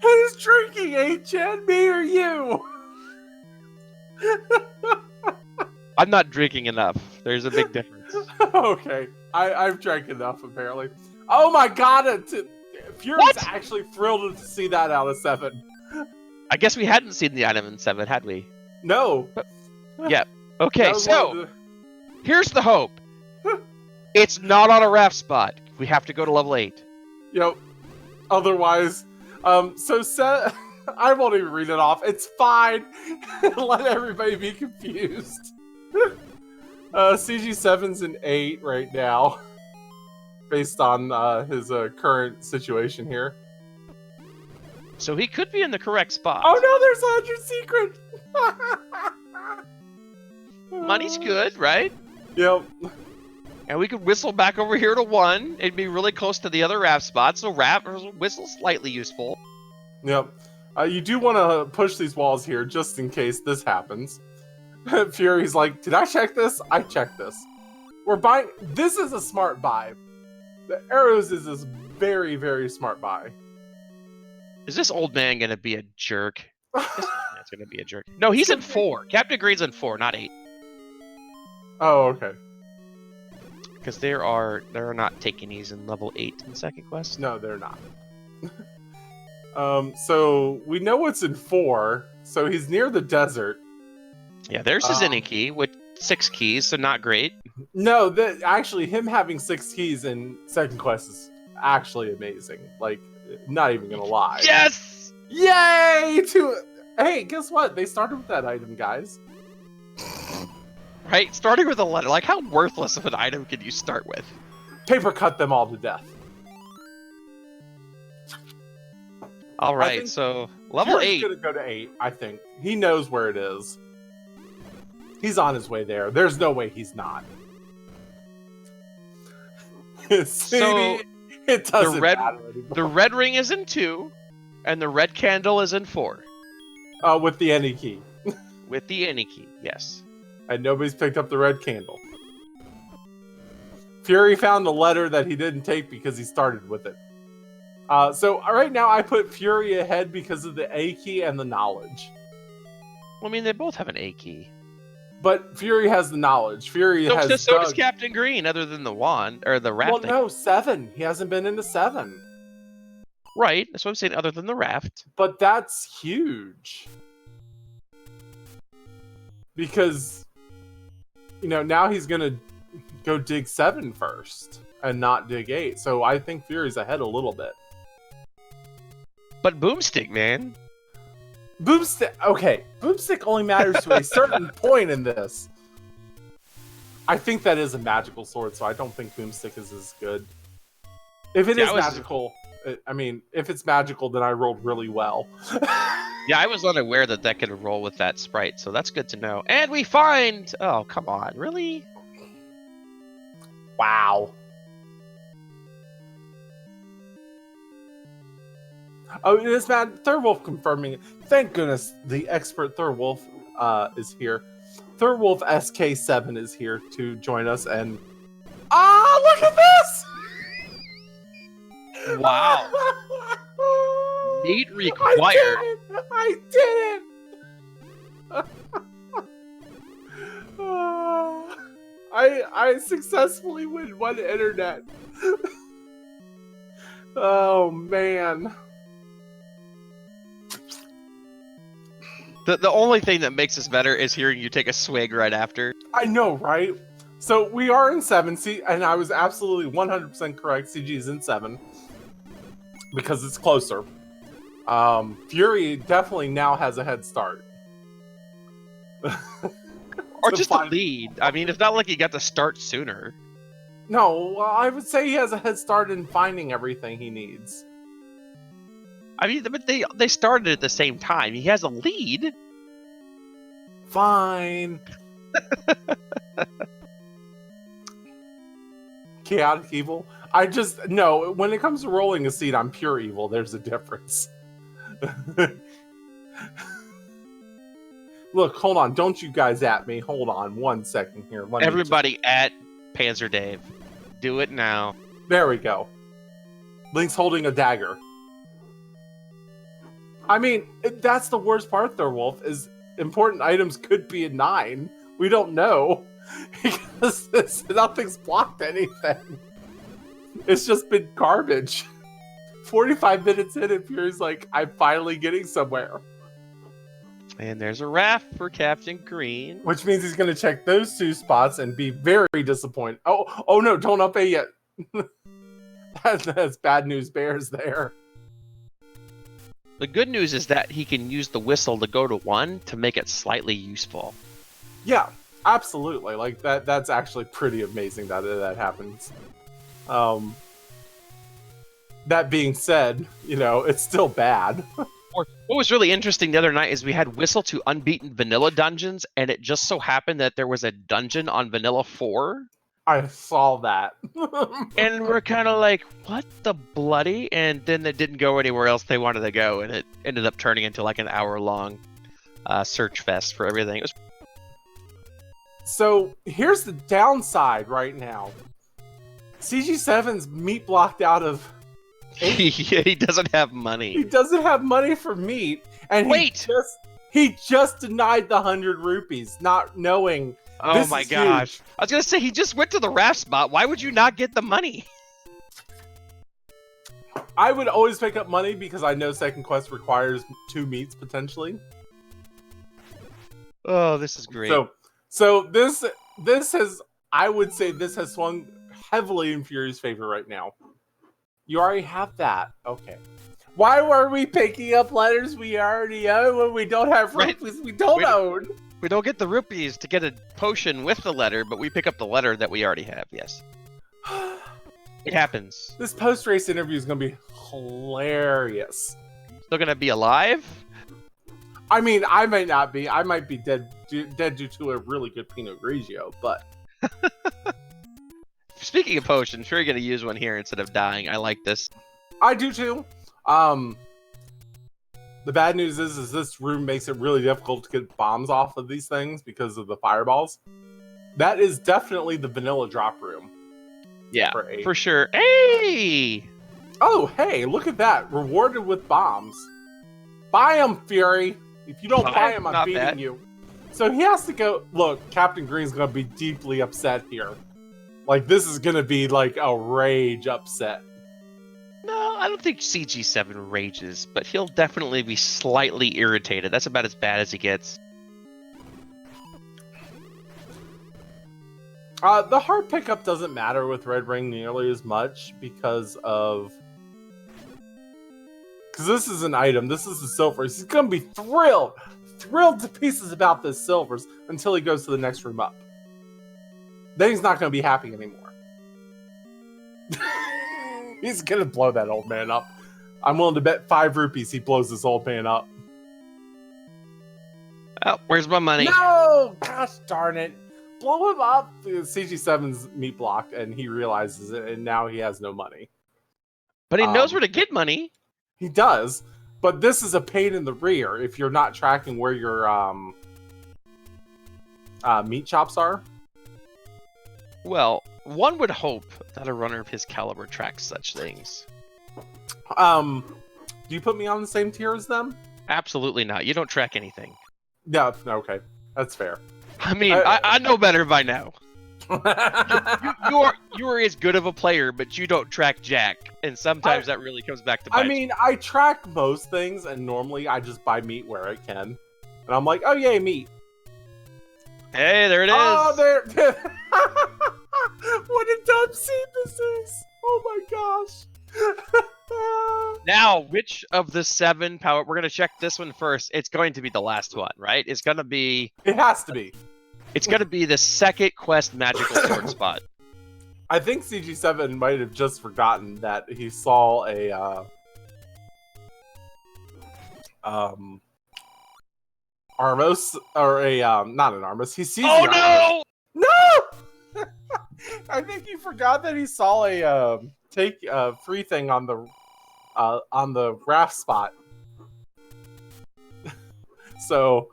Who's drinking, HN? Me or you? I'm not drinking enough. There's a big difference. Okay, I've drank enough apparently. Oh my god! Fury's actually thrilled to see that out of 7. I guess we hadn't seen the item in 7, had we? No. Yeah. Okay, so here's the hope. It's not on a raft spot. We have to go to level 8. Yep. Otherwise, I won't even read it off. It's fine. Let everybody be confused. CG7's in 8 right now, based on his current situation here. So he could be in the correct spot. Oh no, there's a 100 secret! Money's good, right? Yep. And we could whistle back over here to 1. It'd be really close to the other raft spot, so whistle slightly useful. Yep. You do want to push these walls here just in case this happens. Fury's like, did I check this? I checked this. We're buying... This is a smart buy. The arrows is this very, very smart buy. Is this old man gonna be a jerk? This old man's gonna be a jerk. No, he's in 4. CaptainGreen7's in 4, not 8. Oh, okay. Because there are not takeinies in level 8 in second quest. No, they're not. So we know what's in 4. So he's near the desert. Yeah, there's his Iniki, which 6 keys, so not great. No, actually, him having 6 keys in second quest is actually amazing. Like, not even gonna lie. Yes! Yay! Hey, guess what? They started with that item, guys. Right? Starting with a letter. Like, how worthless of an item can you start with? Paper cut them all to death. All right, so level Fury's 8. gonna go to 8, I think. He knows where it is. He's on his way there. There's no way he's not. So it doesn't matter anymore. The red ring is in 2, and the red candle is in 4. With the any key. With the any key, yes. And nobody's picked up the red candle. Fury found a letter that he didn't take because he started with it. So right now I put Fury ahead because of the A key and the knowledge. Well, I mean, they both have an A key. But Fury has the knowledge. Fury has. So does Captain Green, other than the wand or the raft. Well, no, 7. He hasn't been into 7. Right. That's what I'm saying. Other than the raft. But that's huge. Because, now he's gonna go dig 7 first and not dig 8. So I think Fury's ahead a little bit. But Boomstick, man. Boomstick. Okay, Boomstick only matters to a certain point in this. I think that is a magical sword, so I don't think Boomstick is as good. If it is magical, if it's magical, then I rolled really well. Yeah, I was unaware that could roll with that sprite, so that's good to know. And we find... Oh, come on. Really? Wow. Oh, it is mad. Thurwolf confirming it. Thank goodness the expert Thurwolf is here. FurySK7 is here to join us, and... look at this! Wow. Need required. I did it! I successfully win 1 internet. Oh, man. The only thing that makes this better is hearing you take a swig right after. I know, right? So we are in 7, and I was absolutely 100% correct. CG is in 7 because it's closer. Fury definitely now has a head start. Or just a lead. I mean, it's not like he got to start sooner. No, I would say he has a head start in finding everything he needs. I mean, but they started at the same time. He has a lead. Fine. Chaotic evil. No, when it comes to rolling a seed, I'm pure evil. There's a difference. Look, hold on. Don't you guys at me. Hold on 1 second here. Everybody at Panzer Dave. Do it now. There we go. Link's holding a dagger. I mean, that's the worst part, Thurwolf, is important items could be a 9. We don't know. Because nothing's blocked anything. It's just been garbage. 45 minutes in, and Fury's like, I'm finally getting somewhere. And there's a raft for Captain Green. Which means he's going to check those 2 spots and be very disappointed. Oh no, don't up A yet. That's bad news bears there. The good news is that he can use the whistle to go to 1 to make it slightly useful. Yeah, absolutely. Like that's actually pretty amazing that happens. That being said, it's still bad. Or what was really interesting the other night is we had whistle to unbeaten vanilla dungeons, and it just so happened that there was a dungeon on vanilla 4. I saw that. And we're kind of like, what the bloody? And then they didn't go anywhere else they wanted to go, and it ended up turning into like an hour-long search fest for everything. It was... So here's the downside right now. CG7's meat blocked out of 8. He doesn't have money. He doesn't have money for meat, and he just denied the 100 rupees, not knowing. Oh my gosh! Huge. I was gonna say he just went to the raft spot. Why would you not get the money? I would always pick up money because I know second quest requires 2 meats potentially. Oh, this is great. So this has, I would say, this has swung heavily in Fury's favor right now. You already have that. Okay. Why were we picking up letters we already own when we don't have rupees we don't own? We don't get the rupees to get a potion with the letter, but we pick up the letter that we already have, yes. It happens. This post-race interview is going to be hilarious. Still going to be alive? I mean, I might not be. I might be dead due to a really good Pinot Grigio, but... Speaking of potions, sure you're going to use one here instead of dying. I like this. I do too. The bad news is this room makes it really difficult to get bombs off of these things because of the fireballs. That is definitely the vanilla drop room. Yeah, for sure. Hey! Oh, hey, look at that. Rewarded with bombs. Buy them, Fury. If you don't buy them, I'm beating you. So he has to go... Look, Captain Green's going to be deeply upset here. Like, this is going to be like a rage upset. No, I don't think CG7 rages, but he'll definitely be slightly irritated. That's about as bad as he gets. The heart pickup doesn't matter with Red Ring nearly as much because this is an item. This is the silvers. He's gonna be thrilled to pieces about this silvers until he goes to the next room up. Then he's not gonna be happy anymore. He's gonna blow that old man up. I'm willing to bet 5 rupees he blows this old man up. Oh, where's my money? No! Gosh darn it. Blow him up. CG7's meat blocked, and he realizes it, and now he has no money. But he knows where to get money. He does, but this is a pain in the rear if you're not tracking where your meat shops are. Well, one would hope that a runner of his caliber tracks such things. Do you put me on the same tier as them? Absolutely not. You don't track anything. Yeah, okay. That's fair. I mean, I know better by now. you are as good of a player, but you don't track jack, and sometimes that really comes back to bite. I mean, I track most things, and normally I just buy meat where I can. And I'm like, oh yay, meat. Hey, there it is. Oh, there. What a dumb scene this is. Oh my gosh. Now, which of the 7 power... We're going to check this one first. It's going to be the last one, right? It's going to be... It has to be. It's going to be the second quest magical sword spot. I think CG7 might have just forgotten that he saw a... Armos, or a, not an Armos. He sees Oh, no! No! I think he forgot that he saw a, take a free thing on the raft spot. So,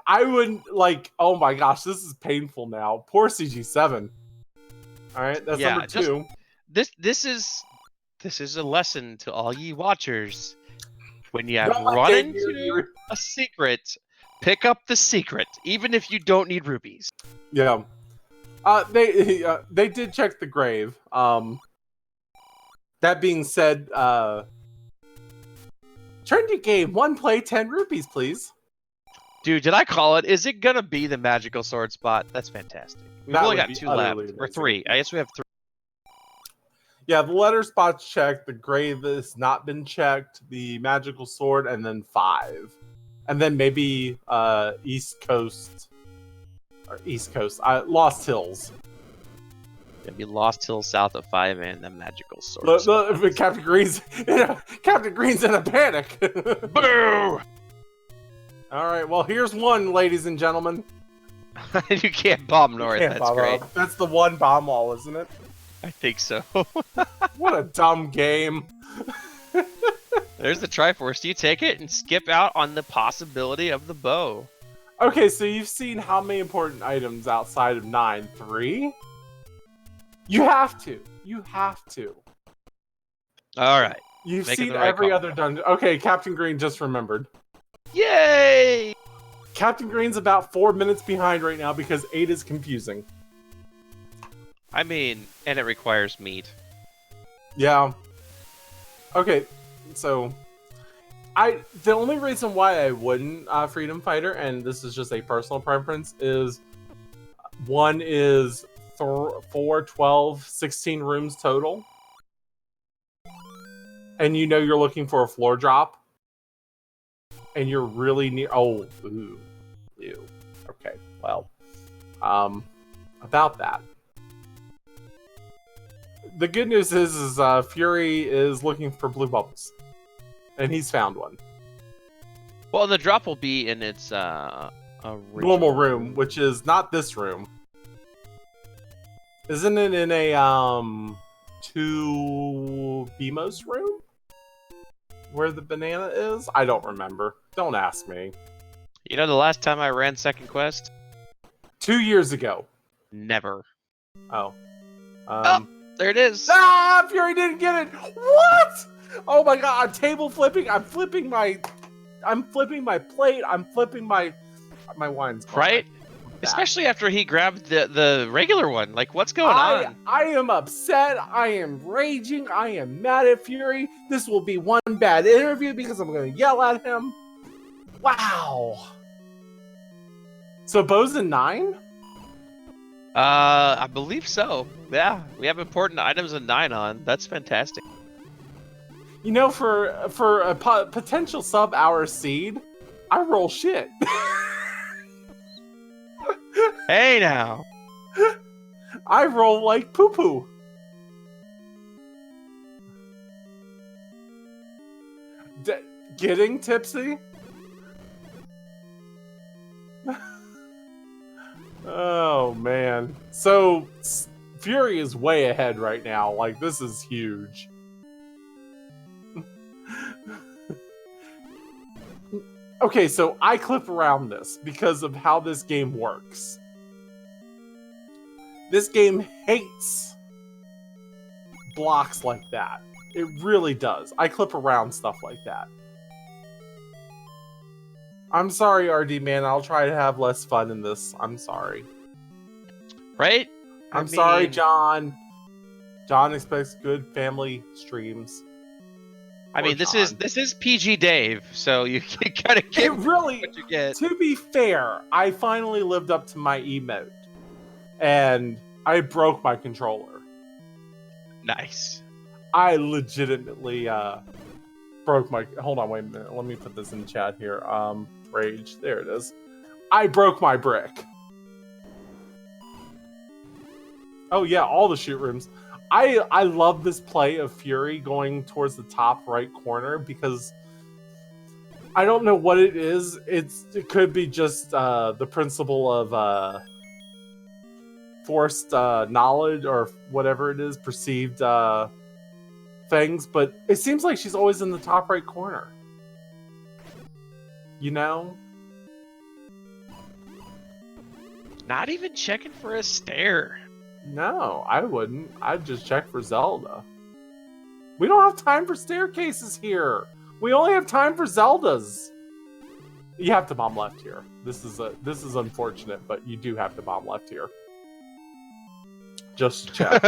I wouldn't, like, oh my gosh, this is painful now. Poor CG7. Alright, that's number 2. This is a lesson to all ye watchers. When you run into a secret, pick up the secret, even if you don't need rupees. Yeah. They did check the grave. That being said, trendy game, 1 play, 10 rupees, please. Dude, did I call it? Is it gonna be the magical sword spot? That's fantastic. We've only got 2 left, or 3. I guess we have 3. Yeah, the letter spot's checked. The grave has not been checked. The magical sword, and then 5. And then maybe East Coast. Or East Coast. Lost Hills. Maybe Lost Hills south of 5 and the magical sword. Captain Green's in a panic. Boo! Alright, well, here's one, ladies and gentlemen. You can't bomb north. That's great. That's the one bomb wall, isn't it? I think so. What a dumb game. There's the Triforce. Do you take it and skip out on the possibility of the bow? Okay, so you've seen how many important items outside of 9? 3? You have to. You have to. Alright. You've seen every other dungeon. Okay, Captain Green just remembered. Yay! Captain Green's about 4 minutes behind right now because 8 is confusing. I mean, and it requires meat. Yeah. Okay, so the only reason why I wouldn't Freedom Fighter, and this is just a personal preference, is One is 4, 12, 16 rooms total. And you know you're looking for a floor drop. And you're really near... Oh, ooh. Ew. Okay, well. About that. The good news is Fury is looking for blue bubbles. And he's found one. Well, the drop will be in its normal room, which is not this room. Isn't it in a 2 BMOS room? Where the banana is? I don't remember. Don't ask me. You know the last time I ran second quest? 2 years ago. Never. Oh. Oh, there it is. Ah, Fury didn't get it. What? Oh my god, I'm table flipping. I'm flipping my plate. I'm flipping my wine's gone. Right? Especially after he grabbed the regular one. Like, what's going on? I am upset. I am raging. I am mad at Fury. This will be one bad interview because I'm going to yell at him. Wow. So Bo's in 9? I believe so. Yeah, we have important items in 9 on. That's fantastic. You know, for a potential sub-hour seed, I roll shit. Hey now. I roll like poo-poo. Getting tipsy? Oh, man. So, Fury is way ahead right now. Like, this is huge. Okay, so I clip around this because of how this game works. This game hates blocks like that. It really does. I clip around stuff like that. I'm sorry, RD man. I'll try to have less fun in this. I'm sorry. Right? I'm sorry, John. John expects good family streams. I mean, this is PG Dave, so you gotta get what you get. To be fair, I finally lived up to my emote, and I broke my controller. Nice. I legitimately broke my. Hold on, wait a minute. Let me put this in chat here. Rage. There it is. I broke my brick. Oh yeah, all the shoot rooms. I love this play of Fury going towards the top right corner because I don't know what it is. It could be just the principle of forced knowledge or whatever it is, perceived things, but it seems like she's always in the top right corner. You know? Not even checking for a stare. No, I wouldn't. I'd just check for Zelda. We don't have time for staircases here. We only have time for Zeldas. You have to bomb left here. This is unfortunate, but you do have to bomb left here. Just to check.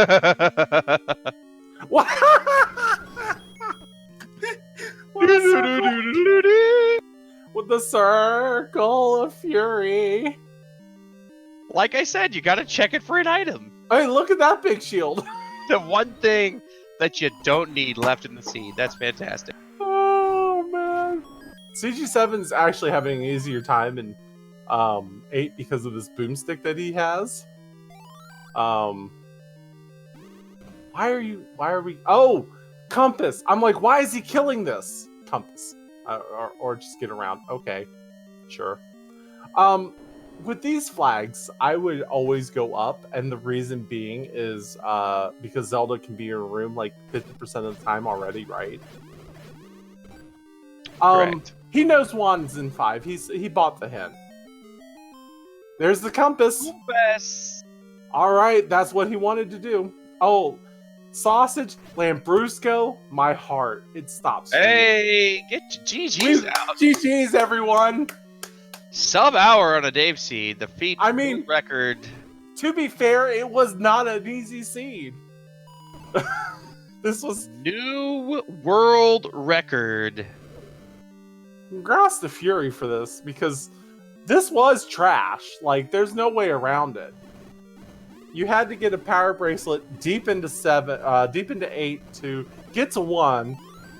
What? With the circle of fury. Like I said, you gotta check it for an item. Hey, look at that big shield. The one thing that you don't need left in the seed. That's fantastic. Oh, man. CG7 is actually having an easier time in 8 because of this boomstick that he has. Why are we... Oh! Compass! I'm like, why is he killing this? Compass. Or just get around. Okay. Sure. With these flags, I would always go up, and the reason being is because Zelda can be in a room like 50% of the time already, right? Correct. He knows Juan's in 5. He bought the hint. There's the compass. Compass. All right, that's what he wanted to do. Oh, sausage, Lambrusco, my heart. It stops. Hey, get your GG's out. GG's, everyone. Sub-hour on a Dave seed. The feat record. To be fair, it was not an easy seed. This was new world record. Congrats to Fury for this, because this was trash. Like, there's no way around it. you had to get a power bracelet deep into 8 to get to 1,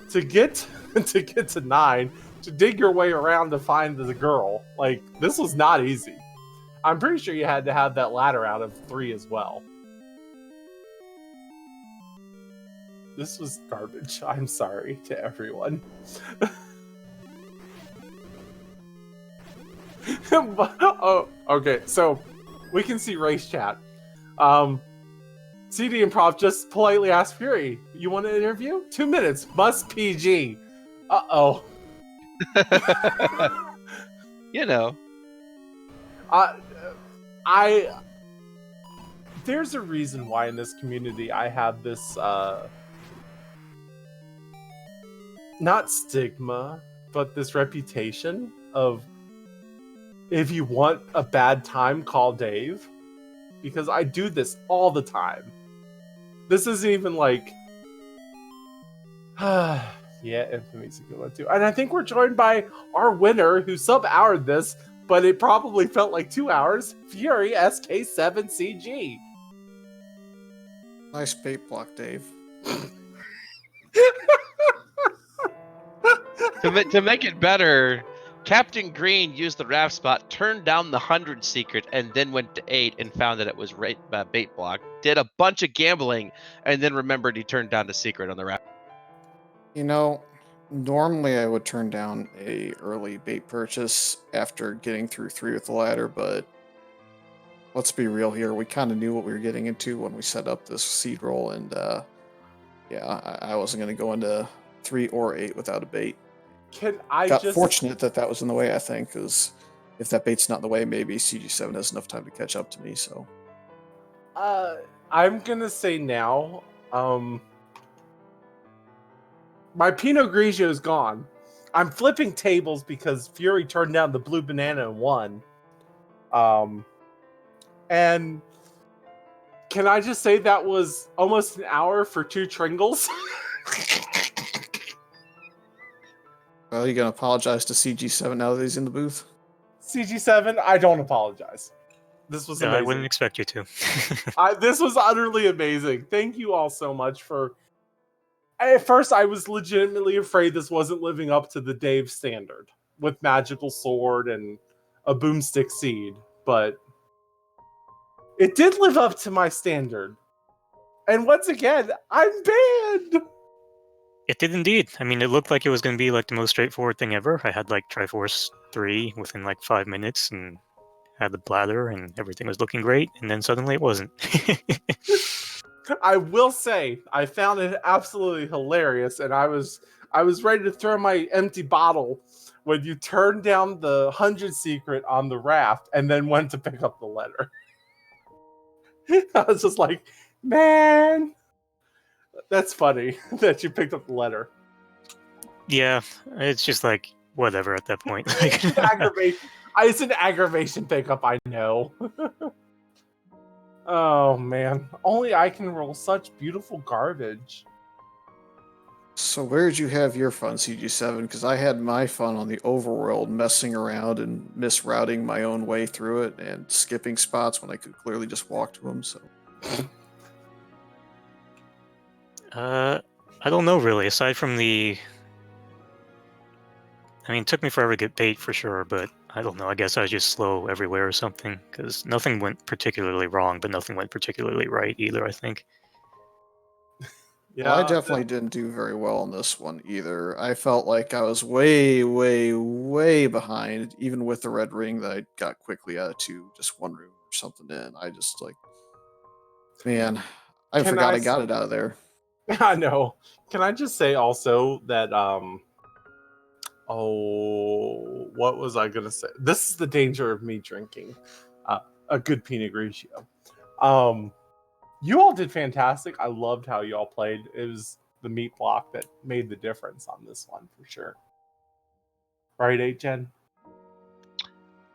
to get to get to 9, to dig your way around to find the girl. Like, this was not easy. I'm pretty sure you had to have that ladder out of 3 as well. This was garbage. I'm sorry to everyone. Oh, okay. So we can see race chat. CD Improv just politely asked Fury, "You want an interview? 2 minutes. Must PG." Uh-oh. You know. There's a reason why in this community I have this not stigma, but this reputation of, if you want a bad time, call Dave. Because I do this all the time. This isn't even like... yeah, Infamy's a good one too. And I think we're joined by our winner who sub-houred this, but it probably felt like 2 hours, FurySK7 CG. Nice bait block, Dave. To make it better, Captain Green used the raft spot, turned down the 100 secret, and then went to 8 and found that it was bait block. Did a bunch of gambling, and then remembered he turned down the secret on the raft. You know, normally I would turn down a early bait purchase after getting through 3 with the ladder, but let's be real here. We kind of knew what we were getting into when we set up this seed roll, and yeah, I wasn't going to go into 3 or 8 without a bait. Got fortunate that was in the way, I think, because if that bait's not in the way, maybe CG7 has enough time to catch up to me, so... I'm gonna say now, my Pinot Grigio is gone. I'm flipping tables because Fury turned down the blue banana and won. And can I just say that was almost an hour for 2 Tringles? Well, you gonna apologize to CG7 now that he's in the booth? CG7, I don't apologize. This was amazing. I wouldn't expect you to. This was utterly amazing. Thank you all so much for... At first, I was legitimately afraid this wasn't living up to the Dave standard with Magical Sword and a Boomstick Seed, but it did live up to my standard. And once again, I'm banned! It did indeed. I mean, it looked like it was going to be like the most straightforward thing ever. I had like Triforce 3 within like 5 minutes and had the bladder and everything was looking great, and then suddenly it wasn't. I will say, I found it absolutely hilarious, and I was ready to throw my empty bottle when you turned down the 100 secret on the raft and then went to pick up the letter. I was just like, man, that's funny that you picked up the letter. Yeah, it's just like, whatever at that point. It's an aggravation pickup, I know. Oh, man. Only I can roll such beautiful garbage. So where did you have your fun, CG7? Because I had my fun on the overworld, messing around and misrouting my own way through it and skipping spots when I could clearly just walk to them, so... I don't know, really. Aside from the... I mean, it took me forever to get bait for sure, but I don't know. I guess I was just slow everywhere or something, because nothing went particularly wrong, but nothing went particularly right either, I think. Yeah, well, I definitely didn't do very well on this one either. I felt like I was way, way, way behind, even with the red ring that I got quickly out of just 1 room or something in. I just, like... Man, I forgot I got it out of there. I know. Can I just say also that, oh, what was I going to say? This is the danger of me drinking a good Pinot Grigio. You all did fantastic. I loved how you all played. It was the meat block that made the difference on this one, for sure. Right, 8gen?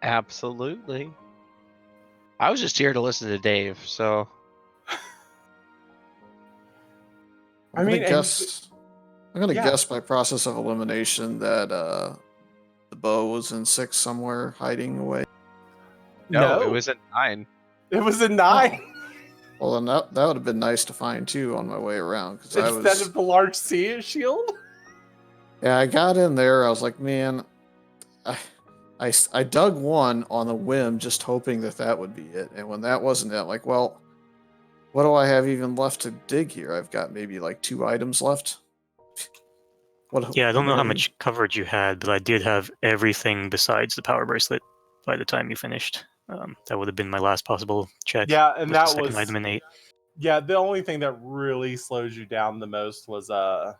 Absolutely. I was just here to listen to Dave, so... I'm gonna guess by process of elimination that the bow was in 6 somewhere, hiding away. No, it was at 9. It was a 9. Well, then that would have been nice to find too on my way around because I Instead was. of the large sea shield? Yeah, I got in there. I was like, man, I dug one on a whim, just hoping that would be it. And when that wasn't it, I'm like, well, what do I have even left to dig here? I've got maybe like 2 items left. Yeah, I don't know how what- much coverage you had, but I did have everything besides the power bracelet by the time you finished. That would have been my last possible check. Yeah, and With the that second was item in 8. yeah. The only thing that really slows you down the most was that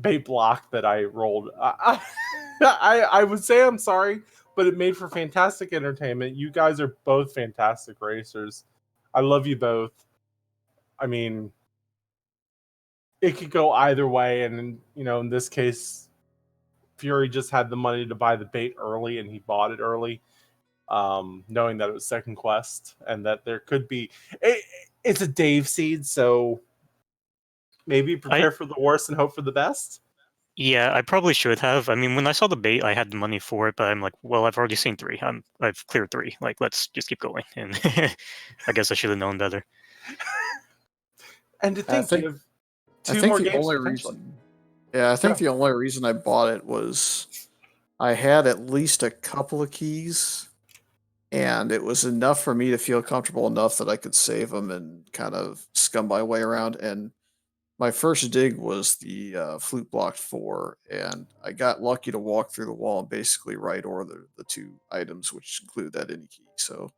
bait block that I rolled. I would say I'm sorry, but it made for fantastic entertainment. You guys are both fantastic racers. I love you both. I mean, it could go either way, and in this case, Fury just had the money to buy the bait early, and he bought it early, knowing that it was second quest, and that there could be. It's a Dave seed, so maybe prepare for the worst and hope for the best. Yeah, I probably should have. I mean, when I saw the bait, I had the money for it, but I'm like, well, I've already seen 3. I've cleared 3. Like, let's just keep going. And I guess I should have known better. And to think you have I 2 think more the games only potentially. reason. Yeah, I think the only reason I bought it was I had at least a couple of keys, and it was enough for me to feel comfortable enough that I could save them and kind of scum my way around. And my first dig was the flute blocked 4, and I got lucky to walk through the wall and basically right order the 2 items, which include that any key. So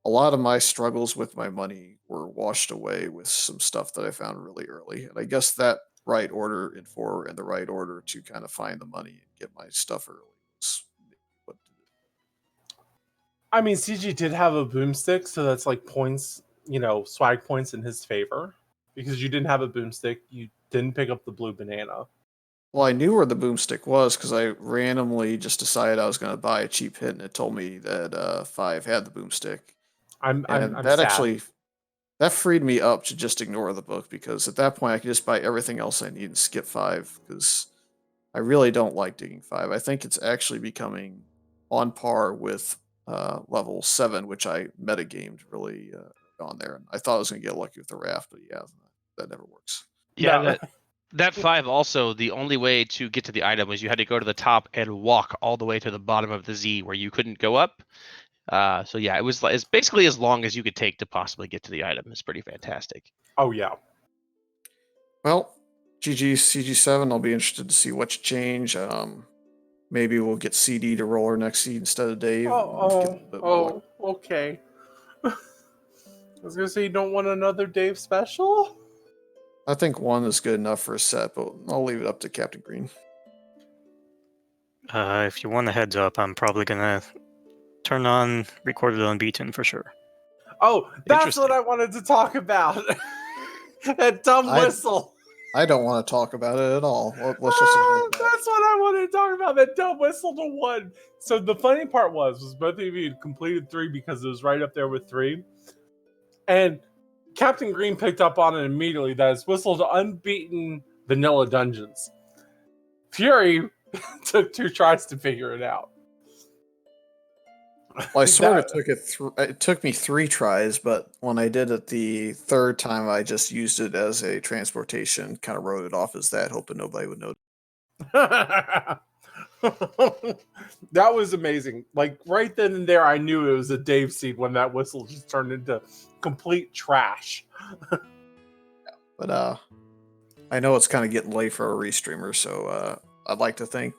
a lot of my struggles with my money were washed away with some stuff that I found really early. And I guess that right order in 4 and the right order to kind of find the money and get my stuff early was what did it. I mean, CG did have a boomstick, so that's like points, swag points in his favor. Because you didn't have a boomstick, you didn't pick up the blue banana. Well, I knew where the boomstick was because I randomly just decided I was going to buy a cheap hit, and it told me that 5 had the boomstick. I'm And that sad. actually that freed me up to just ignore the book because at that point I could just buy everything else I need and skip 5 because I really don't like digging 5. I think it's actually becoming on par with level 7, which I metagamed really on there. And I thought I was going to get lucky with the raft, but yeah, that never works. Yeah, No. that 5 also, the only way to get to the item was you had to go to the top and walk all the way to the bottom of the Z where you couldn't go up. So yeah, it's basically as long as you could take to possibly get to the item. It's pretty fantastic. Oh yeah. Well, GG CG7, I'll be interested to see what you change. Maybe we'll get CD to roll our next seed instead of Dave. Okay. I was gonna say you don't want another Dave special. I think 1 is good enough for a set, but I'll leave it up to Captain Green. If you want a heads up, I'm probably gonna turn on recorded unbeaten for sure. Oh, that's what I wanted to talk about. That dumb whistle. I don't want to talk about it at all. Let's just ignore that. That's what I wanted to talk about. That dumb whistle to 1. So the funny part was both of you had completed 3 because it was right up there with 3, and Captain Green picked up on it immediately. That is whistled unbeaten vanilla dungeons. Fury took 2 tries to figure it out. Well, I sort of took it. It took me 3 tries, but when I did it the 3rd time, I just used it as a transportation. Kind of wrote it off as that, hoping nobody would notice. That was amazing. Like right then and there, I knew it was a Dave seed when that whistle just turned into complete trash. But I know it's kind of getting late for a restreamer, so I'd like to thank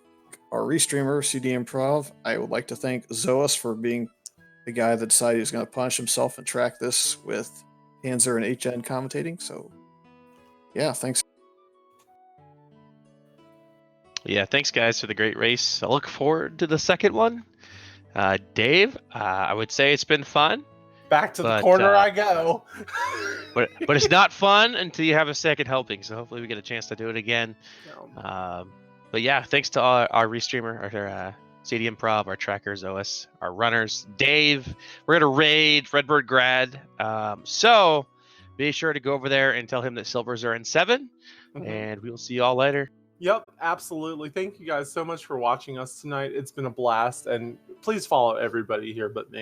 our restreamer, CD Improv. I would like to thank Zoas for being the guy that decided he was going to punish himself and track this with Panzer and HN commentating. So, yeah, thanks. Yeah, thanks guys for the great race. I look forward to the second one. Dave, I would say it's been fun. Back to the corner I go. but it's not fun until you have a second helping. So hopefully we get a chance to do it again. But yeah, thanks to our restreamer, our CD Improv, our trackers, OS, our runners, Dave. We're gonna raid Redbird Grad. So be sure to go over there and tell him that silvers are in 7, and we will see you all later. Yep, absolutely. Thank you guys so much for watching us tonight. It's been a blast, and please follow everybody here but me.